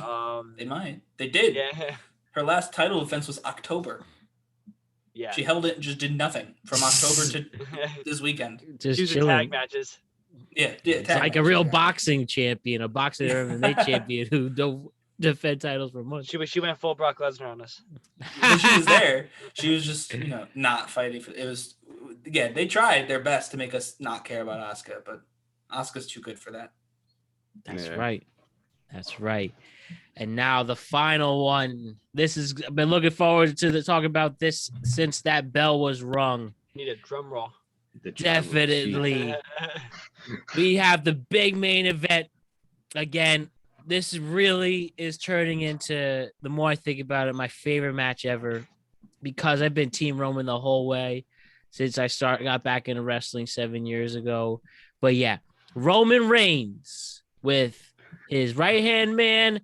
they might. They did. Yeah. Her last title defense was October. Yeah. She held it and just did nothing from October to this weekend. Just Choose the chilling. tag matches. Yeah, It's tag like a matches, real yeah. boxing champion, a boxing MMA champion who don't defend titles for months. She went full Brock Lesnar on us. When she was there, she was just not fighting for it. Was they tried their best to make us not care about Asuka, but Asuka's too good for that. That's right. That's right. And now the final one. I've been looking forward to talking about this since that bell was rung. Need a drum roll. Definitely. We have the big main event. Again, this really is turning into, the more I think about it, my favorite match ever, because I've been Team Roman the whole way since I got back into wrestling 7 years ago. But yeah, Roman Reigns with his right-hand man,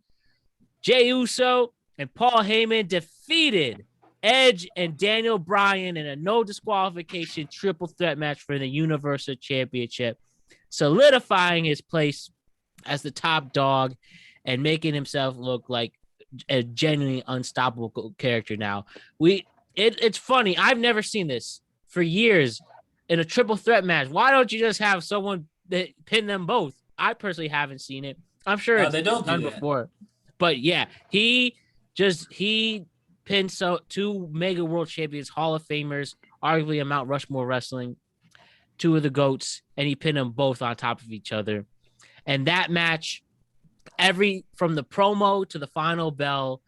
Jey Uso, and Paul Heyman defeated Edge and Daniel Bryan in a no disqualification triple threat match for the Universal Championship, solidifying his place as the top dog and making himself look like a genuinely unstoppable character now. It's funny. I've never seen this for years in a triple threat match. Why don't you just have someone that pin them both? I personally haven't seen it. I'm sure it's they don't done do that before. But yeah, he pinned two mega world champions, Hall of Famers, arguably a Mount Rushmore wrestling, two of the GOATs, and he pinned them both on top of each other. And that match, from the promo to the final bell,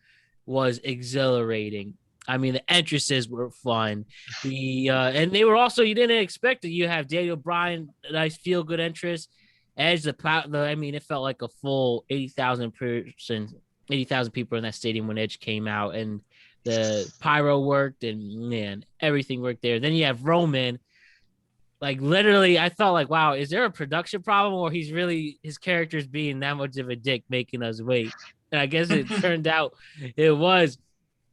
was exhilarating. I mean, the entrances were fun. And they were also, you didn't expect it. You have Daniel Bryan, a nice feel good entrance. Edge, it felt like a full 80,000 people in that stadium when Edge came out, and the pyro worked, and man, everything worked there. Then you have Roman. Like, literally, I felt like, wow, is there a production problem, or his character's being that much of a dick making us wait? And I guess it turned out it was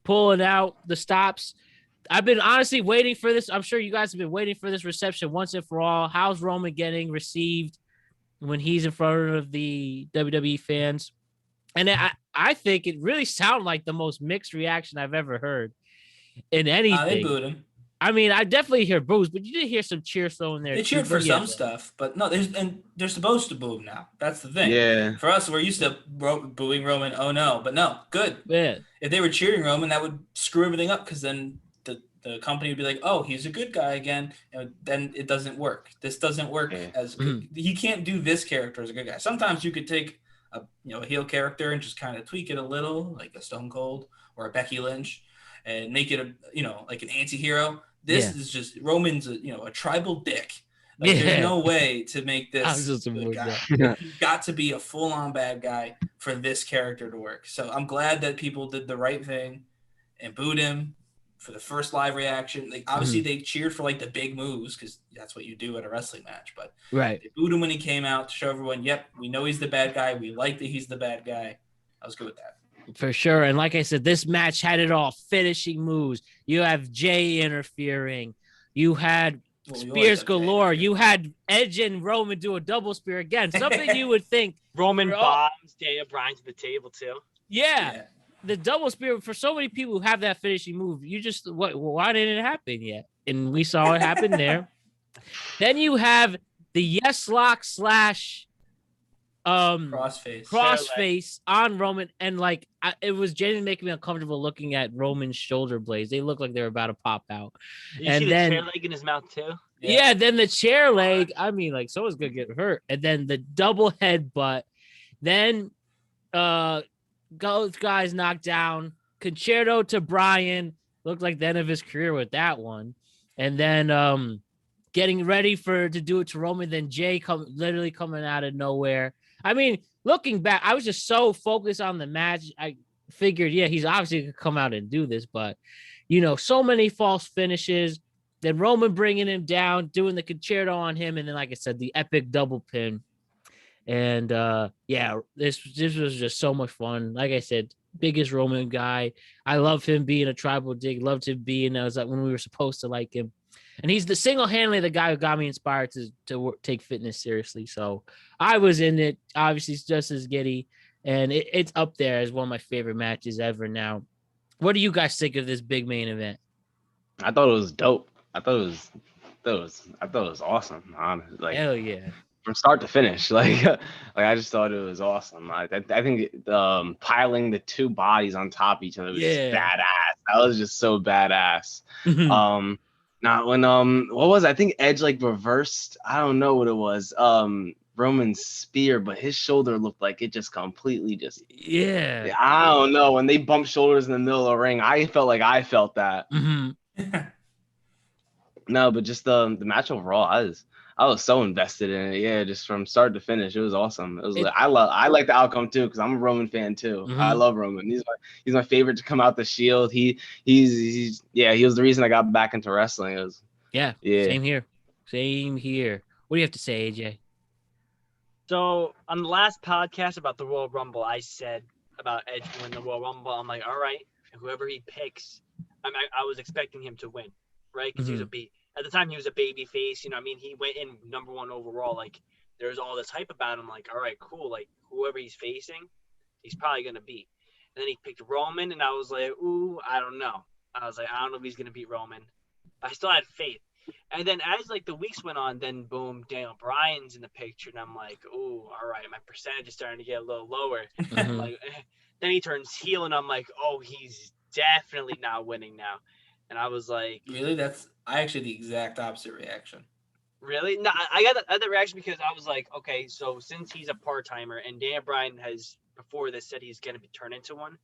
pulling out the stops. I've been honestly waiting for this. I'm sure you guys have been waiting for this reception once and for all. How's Roman getting received when he's in front of the WWE fans? And I think it really sounded like the most mixed reaction I've ever heard in anything. They booed him. I mean, I definitely hear boos, but you did hear some cheers thrown there. They cheered for some stuff, but no, they're supposed to boo him now. That's the thing. Yeah. For us, we're used to booing Roman. Oh no, but no, good. Yeah. If they were cheering Roman, that would screw everything up, because then the company would be like, oh, he's a good guy again. And then it doesn't work. This doesn't work he can't do this character as a good guy. Sometimes you could take a heel character and just kind of tweak it a little, like a Stone Cold or a Becky Lynch, and make it like an anti-hero. This is just Roman's a tribal dick. Like, there's no way to make this a good guy. He's got to be a full-on bad guy for this character to work. So I'm glad that people did the right thing and booed him for the first live reaction. Like, obviously they cheered for like the big moves, because that's what you do at a wrestling match. But they booed him when he came out to show everyone, yep, we know he's the bad guy. We like that he's the bad guy. I was good with that. For sure. And like I said, this match had it all. Finishing moves. You have Jey interfering. You had spears galore. You had Edge and Roman do a double spear again. Something you would think. Roman bombs Daniel Bryan to the table too. Yeah. The double spear, for so many people who have that finishing move, why didn't it happen yet? And we saw it happen there. Then you have the yes lock / crossface on Roman, and like it was genuinely making me uncomfortable looking at Roman's shoulder blades. They looked like they were about to pop out. Did you see the chair leg in his mouth too? Yeah, then the chair leg. I mean, like, someone's gonna get hurt. And then the double headbutt. Then both guys knocked down. Concerto to Bryan. Looked like the end of his career with that one. And then getting ready to do it to Roman. Then Jey literally coming out of nowhere. I mean, looking back, I was just so focused on the match. I figured, he's obviously going to come out and do this. But, so many false finishes. Then Roman bringing him down, doing the concerto on him. And then, like I said, the epic double pin. And, this was just so much fun. Like I said, biggest Roman guy. I love him being a tribal dick. Loved him being, I was like, when we were supposed to like him. And he's single-handedly the guy who got me inspired to take fitness seriously. So I was in it. Obviously, it's just as giddy. And it's up there as one of my favorite matches ever now. What do you guys think of this big main event? I thought it was dope. I thought it was awesome. Honestly, like Hell yeah. from start to finish, like I just thought it was awesome. I think piling the two bodies on top of each other was just Yeah. badass. That was just so badass. Now when what was it? I think Edge like reversed. I don't know what it was. Roman's spear, but his shoulder looked like it just completely just. Yeah. I don't know. When they bumped shoulders in the middle of the ring, I felt like I felt that. No, but just the match overall, I was so invested in it. Yeah, just from start to finish, it was awesome. It was I like the outcome too because I'm a Roman fan too. I love Roman. He's my favorite to come out the Shield. He was the reason I got back into wrestling. It was yeah. Same here. What do you have to say, AJ? So on the last podcast about the Royal Rumble, I said about Edge win the Royal Rumble. I'm like, all right, whoever he picks, I was expecting him to win, right? Because he was at the time he was a baby face. You know, I mean, he went in number 1 overall. Like, there's all this hype about him. Like, all right, cool. Like, whoever he's facing, he's probably gonna beat. And then he picked Roman, and I was like, ooh, I don't know. I was like, I don't know if he's gonna beat Roman. I still had faith. And then as like the weeks went on, then boom, Daniel Bryan's in the picture, and I'm like, ooh, all right, my percentage is starting to get a little lower. Like, then he turns heel, and I'm like, oh, he's definitely not winning now. And I was like, really? I actually the exact opposite reaction. Really? No, I got that reaction because I was like, okay, so since he's a part-timer and Daniel Bryan has before this said he's going to be turned into one,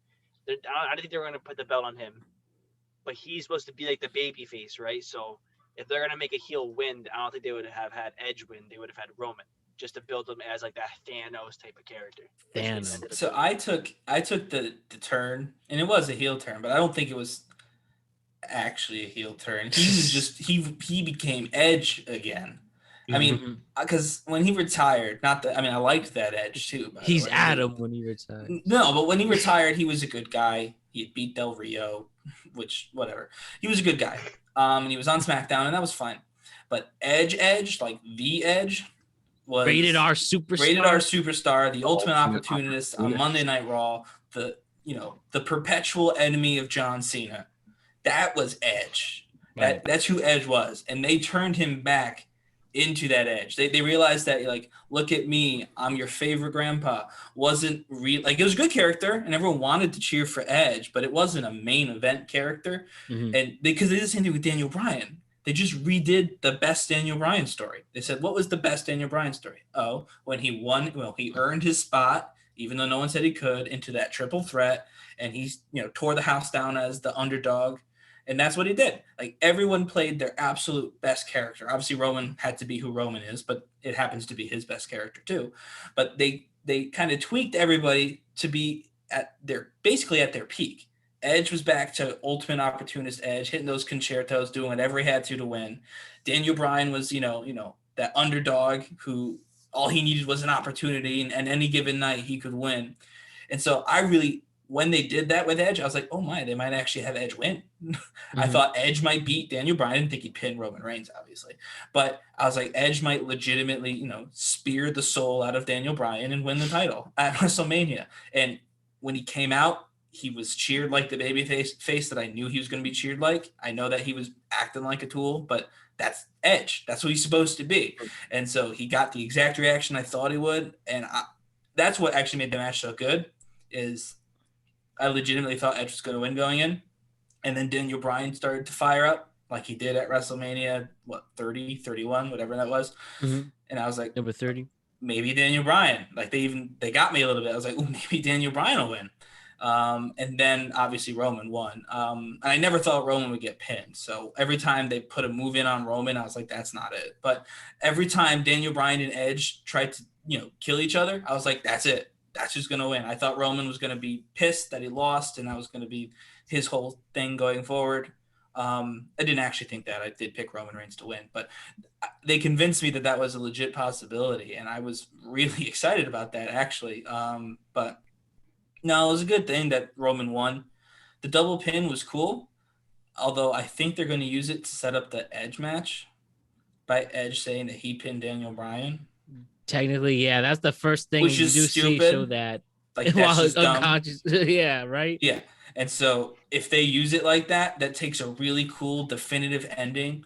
I don't think they were going to put the belt on him. But he's supposed to be like the baby face, right? So if they're going to make a heel win, I don't think they would have had Edge win. They would have had Roman just to build him as like that Thanos type of character. Thanos. So I took the turn, and it was a heel turn, but I don't think it was actually a heel turn. He was just he became Edge again. I mean, because when he retired, I liked that Edge too. He's Adam when he retired. No, but when he retired, he was a good guy. He had beat Del Rio, which whatever. He was a good guy. And he was on SmackDown, and that was fine. But Edge, like the Edge, was rated R superstar, the ultimate opportunist on Monday Night Raw, the perpetual enemy of John Cena. That was Edge. Right. That's who Edge was. And they turned him back into that Edge. They realized that, like, look at me, I'm your favorite grandpa. Wasn't real, like, it was a good character, and everyone wanted to cheer for Edge, but it wasn't a main event character. And because they did the same thing with Daniel Bryan. They just redid the best Daniel Bryan story. They said, what was the best Daniel Bryan story? Oh, when he won, he earned his spot, even though no one said he could, into that triple threat, and he tore the house down as the underdog. And that's what he did. Like, everyone played their absolute best character. Obviously, Roman had to be who Roman is, but it happens to be his best character too. But they kind of tweaked everybody to be basically at their peak. Edge was back to ultimate opportunist Edge, hitting those concertos, doing whatever he had to win. Daniel Bryan was, that underdog who all he needed was an opportunity, and any given night he could win. And so when they did that with Edge, I was like, oh my, they might actually have Edge win. I thought Edge might beat Daniel Bryan. I didn't think he'd pin Roman Reigns, obviously. But I was like, Edge might legitimately, spear the soul out of Daniel Bryan and win the title at WrestleMania. And when he came out, he was cheered like the baby face that I knew he was going to be cheered like. I know that he was acting like a tool, but that's Edge. That's what he's supposed to be. And so he got the exact reaction I thought he would. And that's what actually made the match so good is I legitimately thought Edge was going to win going in. And then Daniel Bryan started to fire up like he did at WrestleMania, 30, 31, whatever that was. And I was like, number 30. Maybe Daniel Bryan. Like, they got me a little bit. I was like, maybe Daniel Bryan will win. And then obviously Roman won. And I never thought Roman would get pinned. So every time they put a move in on Roman, I was like, that's not it. But every time Daniel Bryan and Edge tried to, kill each other, I was like, that's it. That's who's going to win. I thought Roman was going to be pissed that he lost, and that was going to be his whole thing going forward. I didn't actually think that. I did pick Roman Reigns to win, but they convinced me that was a legit possibility, and I was really excited about that, actually. But no, it was a good thing that Roman won. The double pin was cool, although I think they're going to use it to set up the Edge match by Edge saying that he pinned Daniel Bryan. Technically, yeah, that's the first thing which you is do stupid. see, so that like while that's it's unconscious. Yeah, right. Yeah, And so if they use it like that, that takes a really cool definitive ending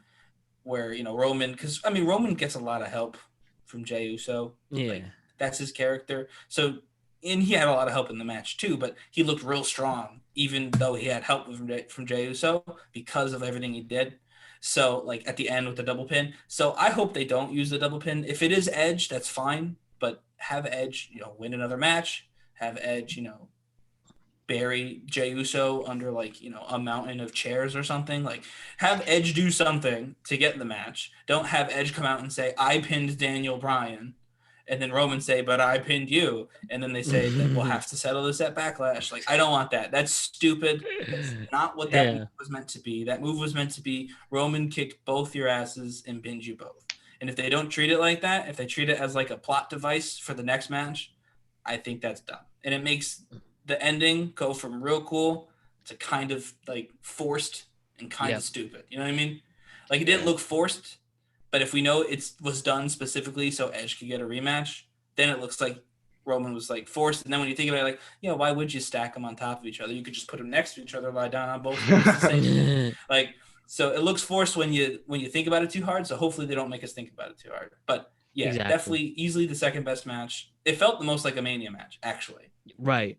where, Roman, because I mean, Roman gets a lot of help from Jey Uso. Yeah. Like, that's his character. So, and he had a lot of help in the match too, but he looked real strong, even though he had help from Jey Uso because of everything he did. So, like at the end with the double pin. So I hope they don't use the double pin. If it is Edge, that's fine, but have Edge, win another match. Have Edge, bury Jey Uso under a mountain of chairs or something. Like, have Edge do something to get in the match. Don't have Edge come out and say, I pinned Daniel Bryan. And then Roman say, but I pinned you. And then they say that we'll have to settle this at Backlash. Like, I don't want that. That's stupid. That's not what that move was meant to be. That move was meant to be Roman kicked both your asses and pinned you both. And if they don't treat it like that, if they treat it as like a plot device for the next match, I think that's dumb. And it makes the ending go from real cool to kind of like forced and kind of stupid. You know what I mean? Like, it didn't look forced. But if we know it was done specifically so Edge could get a rematch, then it looks like Roman was like forced. And then when you think about it, like, why would you stack them on top of each other? You could just put them next to each other, lie down on both of them. Like, so it looks forced when you think about it too hard. So hopefully they don't make us think about it too hard. But yeah, definitely easily the second best match. It felt the most like a Mania match, actually. Right.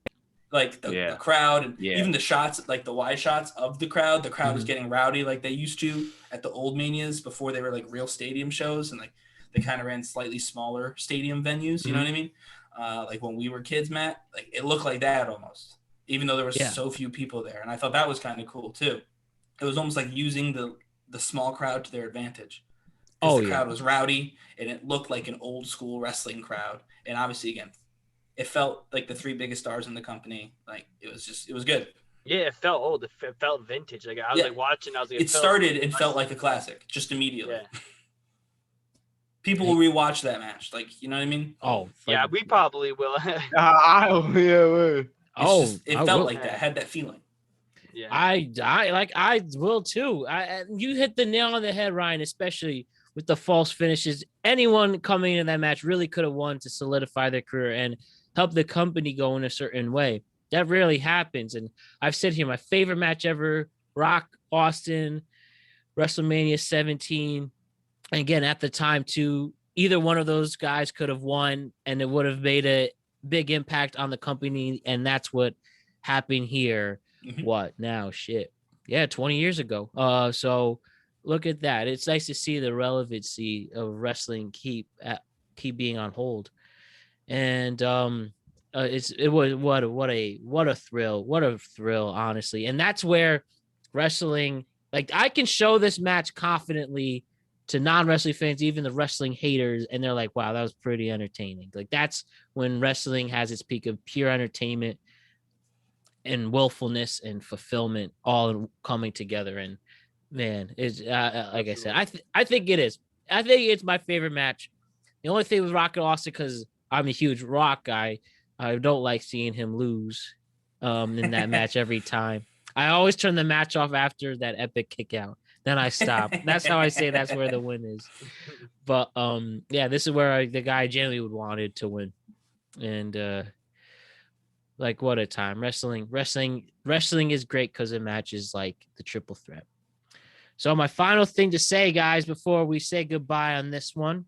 Like the crowd and even the shots, like the wide shots of the crowd was getting rowdy like they used to at the old Manias before they were like real stadium shows, and like they kind of ran slightly smaller stadium venues. You know what I mean? Like when we were kids, Matt, like it looked like that almost, even though there was so few people there. And I thought that was kind of cool too. It was almost like using the small crowd to their advantage. The crowd was rowdy and it looked like an old school wrestling crowd. And obviously, again, it felt like the three biggest stars in the company. Like it was good. Yeah, it felt old. It felt vintage. Like I was like watching. I was like, it started and felt like a classic just immediately. Yeah. People will rewatch that match. Like, you know what I mean? Oh, yeah, we probably will. It felt like that. Had that feeling. Yeah, I will too. You hit the nail on the head, Ryan, especially with the false finishes. Anyone coming in that match really could have won to solidify their career and help the company go in a certain way. That rarely happens. And I've said here, my favorite match ever, Rock, Austin, WrestleMania 17. And again, at the time too, either one of those guys could have won and it would have made a big impact on the company. And that's what happened here. What now? Shit. Yeah, 20 years ago. So look at that. It's nice to see the relevancy of wrestling keep being on hold. And it was what a thrill, honestly. And that's where wrestling, like, I can show this match confidently to non-wrestling fans, even the wrestling haters, and they're like, wow, that was pretty entertaining. Like, that's when wrestling has its peak of pure entertainment and willfulness and fulfillment all coming together. And man, it's like I said, I think it is. I think it's my favorite match. The only thing with Rock and Austin, because I'm a huge Rock guy, I don't like seeing him lose in that match every time. I always turn the match off after that epic kick out. Then I stop. That's how I say that's where the win is. But yeah, this is where the guy generally would wanted to win. And like, what a time. Wrestling is great because it matches like the triple threat. So my final thing to say, guys, before we say goodbye on this one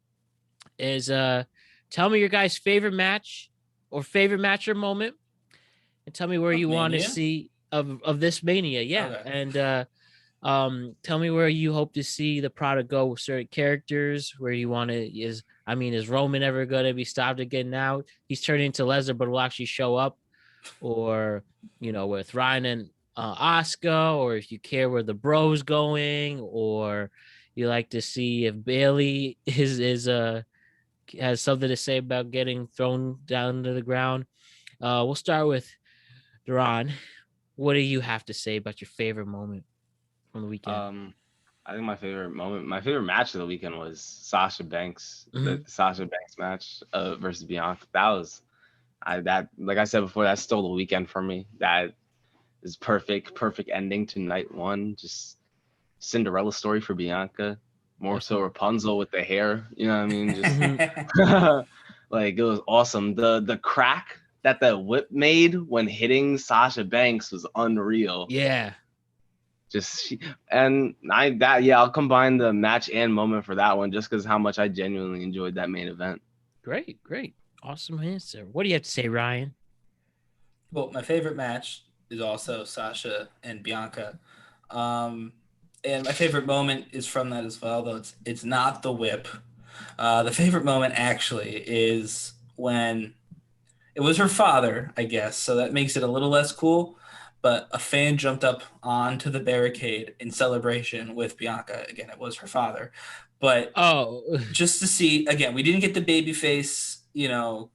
is tell me your guys' favorite match or favorite match or moment, and tell me where you want to see of this Mania. Yeah. Okay. And tell me where you hope to see the product go with certain characters, where you want to is Roman ever going to be stopped again now? He's turning into Lesnar, but will actually show up. Or, with Ryan and Asuka, or if you care where the bro's going, or you like to see if Bailey has something to say about getting thrown down to the ground. We'll start with Deron. What do you have to say about your favorite moment from the weekend? I think my favorite match of the weekend was Sasha Banks, the Sasha Banks match versus Bianca. Like I said before, that stole the weekend for me. That is perfect ending to night one. Just Cinderella story for Bianca. More so Rapunzel with the hair. You know what I mean? Just like, it was awesome. The crack that the whip made when hitting Sasha Banks was unreal. Yeah. I'll combine the match and moment for that one just because how much I genuinely enjoyed that main event. Great. Awesome answer. What do you have to say, Ryan? Well, my favorite match is also Sasha and Bianca. And my favorite moment is from that as well, though it's not the whip. The favorite moment actually is when it was her father, I guess, so that makes it a little less cool. But a fan jumped up onto the barricade in celebration with Bianca. Again, it was her father. But just to see, again, we didn't get the babyface,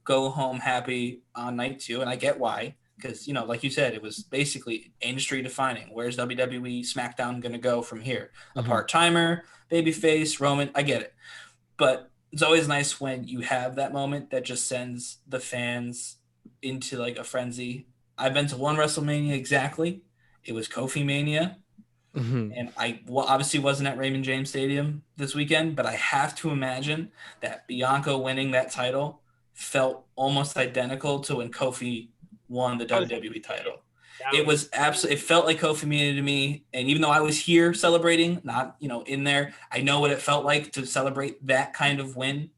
go home happy on night 2, and I get why. Because, like you said, it was basically industry defining. Where's WWE SmackDown going to go from here? A part-timer, babyface, Roman, I get it. But it's always nice when you have that moment that just sends the fans into like a frenzy. I've been to one WrestleMania exactly. It was Kofi Mania. And I obviously wasn't at Raymond James Stadium this weekend, but I have to imagine that Bianca winning that title felt almost identical to when Kofi won the WWE title. It was absolutely, it felt like Kofi Mania to me. And even though I was here celebrating, not, in there, I know what it felt like to celebrate that kind of win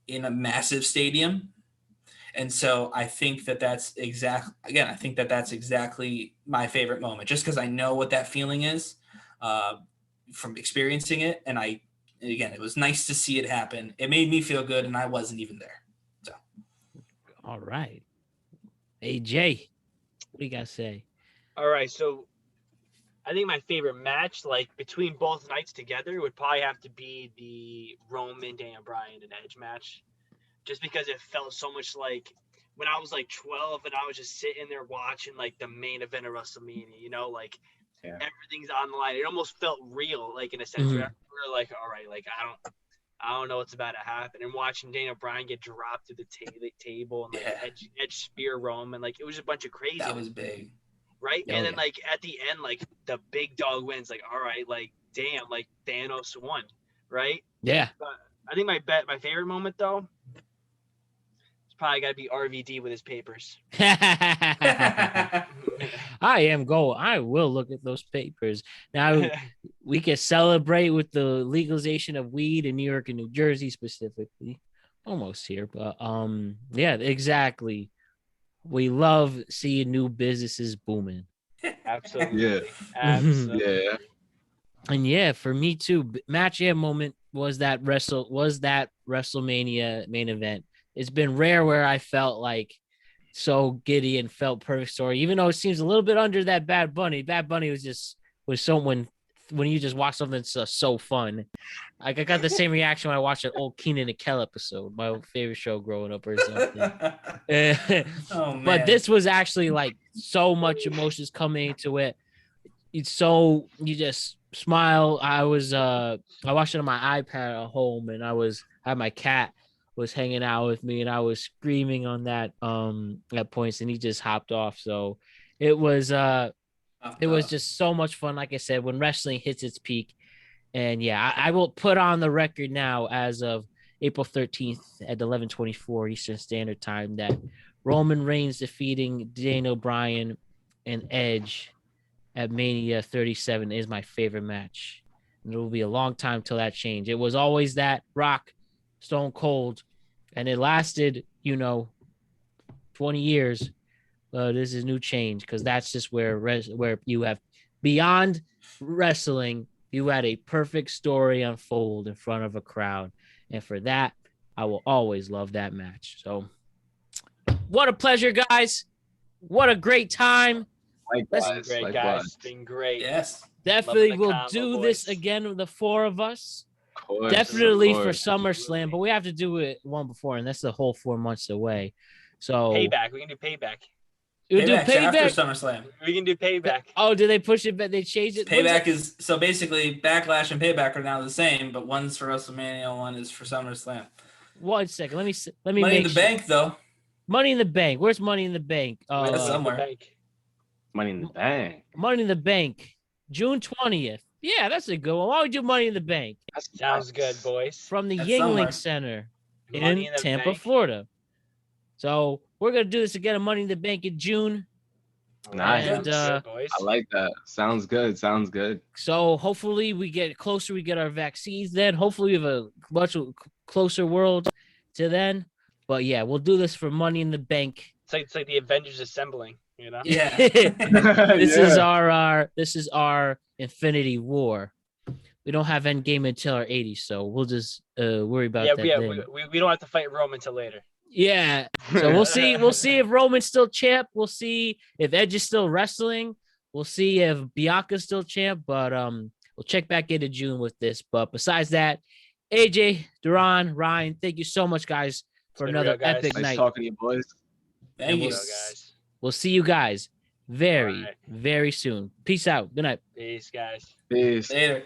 in a massive stadium. And so I think that's exactly my favorite moment, just because I know what that feeling is from experiencing it. And again, it was nice to see it happen. It made me feel good, and I wasn't even there. So, all right. Hey, Jay, what do you got to say? All right, so I think my favorite match, like between both nights together, would probably have to be the Roman, Daniel Bryan, and Edge match. Just because it felt so much like when I was like 12 and I was just sitting there watching like the main event of WrestleMania, everything's on the line. It almost felt real, like in a sense. Where we're like, all right, like I don't know what's about to happen. And watching Daniel Bryan get dropped through the table and like Edge spear Roman, like it was a bunch of crazy. That was big, right? And then like at the end, like the big dog wins. Like, all right, like damn, like Thanos won, right? Yeah. But I think my favorite moment though. Probably got to be RVD with his papers. I will look at those papers. Now, we can celebrate with the legalization of weed in New York and New Jersey specifically. Almost here. But, yeah, exactly. We love seeing new businesses booming. Absolutely. Yeah. Absolutely. Yeah. And, yeah, for me, too, match and moment was that WrestleMania main event. It's been rare where I felt like so giddy and felt perfect story, even though it seems a little bit under that Bad Bunny. Bad Bunny was someone when you just watch something so fun. Like I got the same reaction when I watched an old Keenan and Kel episode, my favorite show growing up or something. Oh, man. But this was actually like so much emotions coming into it. It's so you just smile. I watched it on my iPad at home, and I had my cat was hanging out with me, and I was screaming on that at points, and he just hopped off. So it was just so much fun. Like I said, when wrestling hits its peak. And yeah, I will put on the record now as of April 13th at 11:24 Eastern Standard Time that Roman Reigns defeating Daniel Bryan and Edge at Mania 37 is my favorite match. And it will be a long time till that change. It was always that Rock, Stone Cold, and it lasted, 20 years. This is new change because that's just where you have beyond wrestling, you had a perfect story unfold in front of a crowd. And for that, I will always love that match. So what a pleasure, guys. What a great time. Likewise. Guys. It's been great. Yes. Definitely we'll do this again with the four of us. Course, definitely for SummerSlam, but we have to do it one before, and that's the whole 4 months away. So Payback. We can do Payback. We'll do Payback after SummerSlam. We can do Payback. Oh, did they push it back? They changed it? Payback is so basically Backlash and Payback are now the same, but one's for WrestleMania, one is for SummerSlam. 1 second. Let me Money make in the Bank though. Money in the Bank. Where's Money in the Bank? Somewhere. Money in the Bank. Money in the Bank. June 20th. Yeah, that's a good one. Why would we do Money in the Bank? That sounds good, boys. From the That's Yingling somewhere. Center Money in in the Tampa, Bank. Florida. So we're gonna do this again on Money in the Bank in June. Nice. And, boys. I like that. Sounds good. So hopefully we get closer. We get our vaccines then. Hopefully we have a much closer world to then. But yeah, we'll do this for Money in the Bank. It's like the Avengers assembling, you know? Yeah. This is our Infinity War. We don't have Endgame until our 80s, so we'll just worry about that. Yeah, then. we don't have to fight Rome until later. Yeah. So we'll see. We'll see if Roman's still champ. We'll see if Edge is still wrestling. We'll see if Bianca's still champ. But we'll check back into June with this. But besides that, AJ, Deron, Ryan, thank you so much, guys, for another epic Nice night. talking to you, boys. Thank you. Guys. We'll see you guys very soon. Peace out. Good night. Peace, guys. Peace. Later.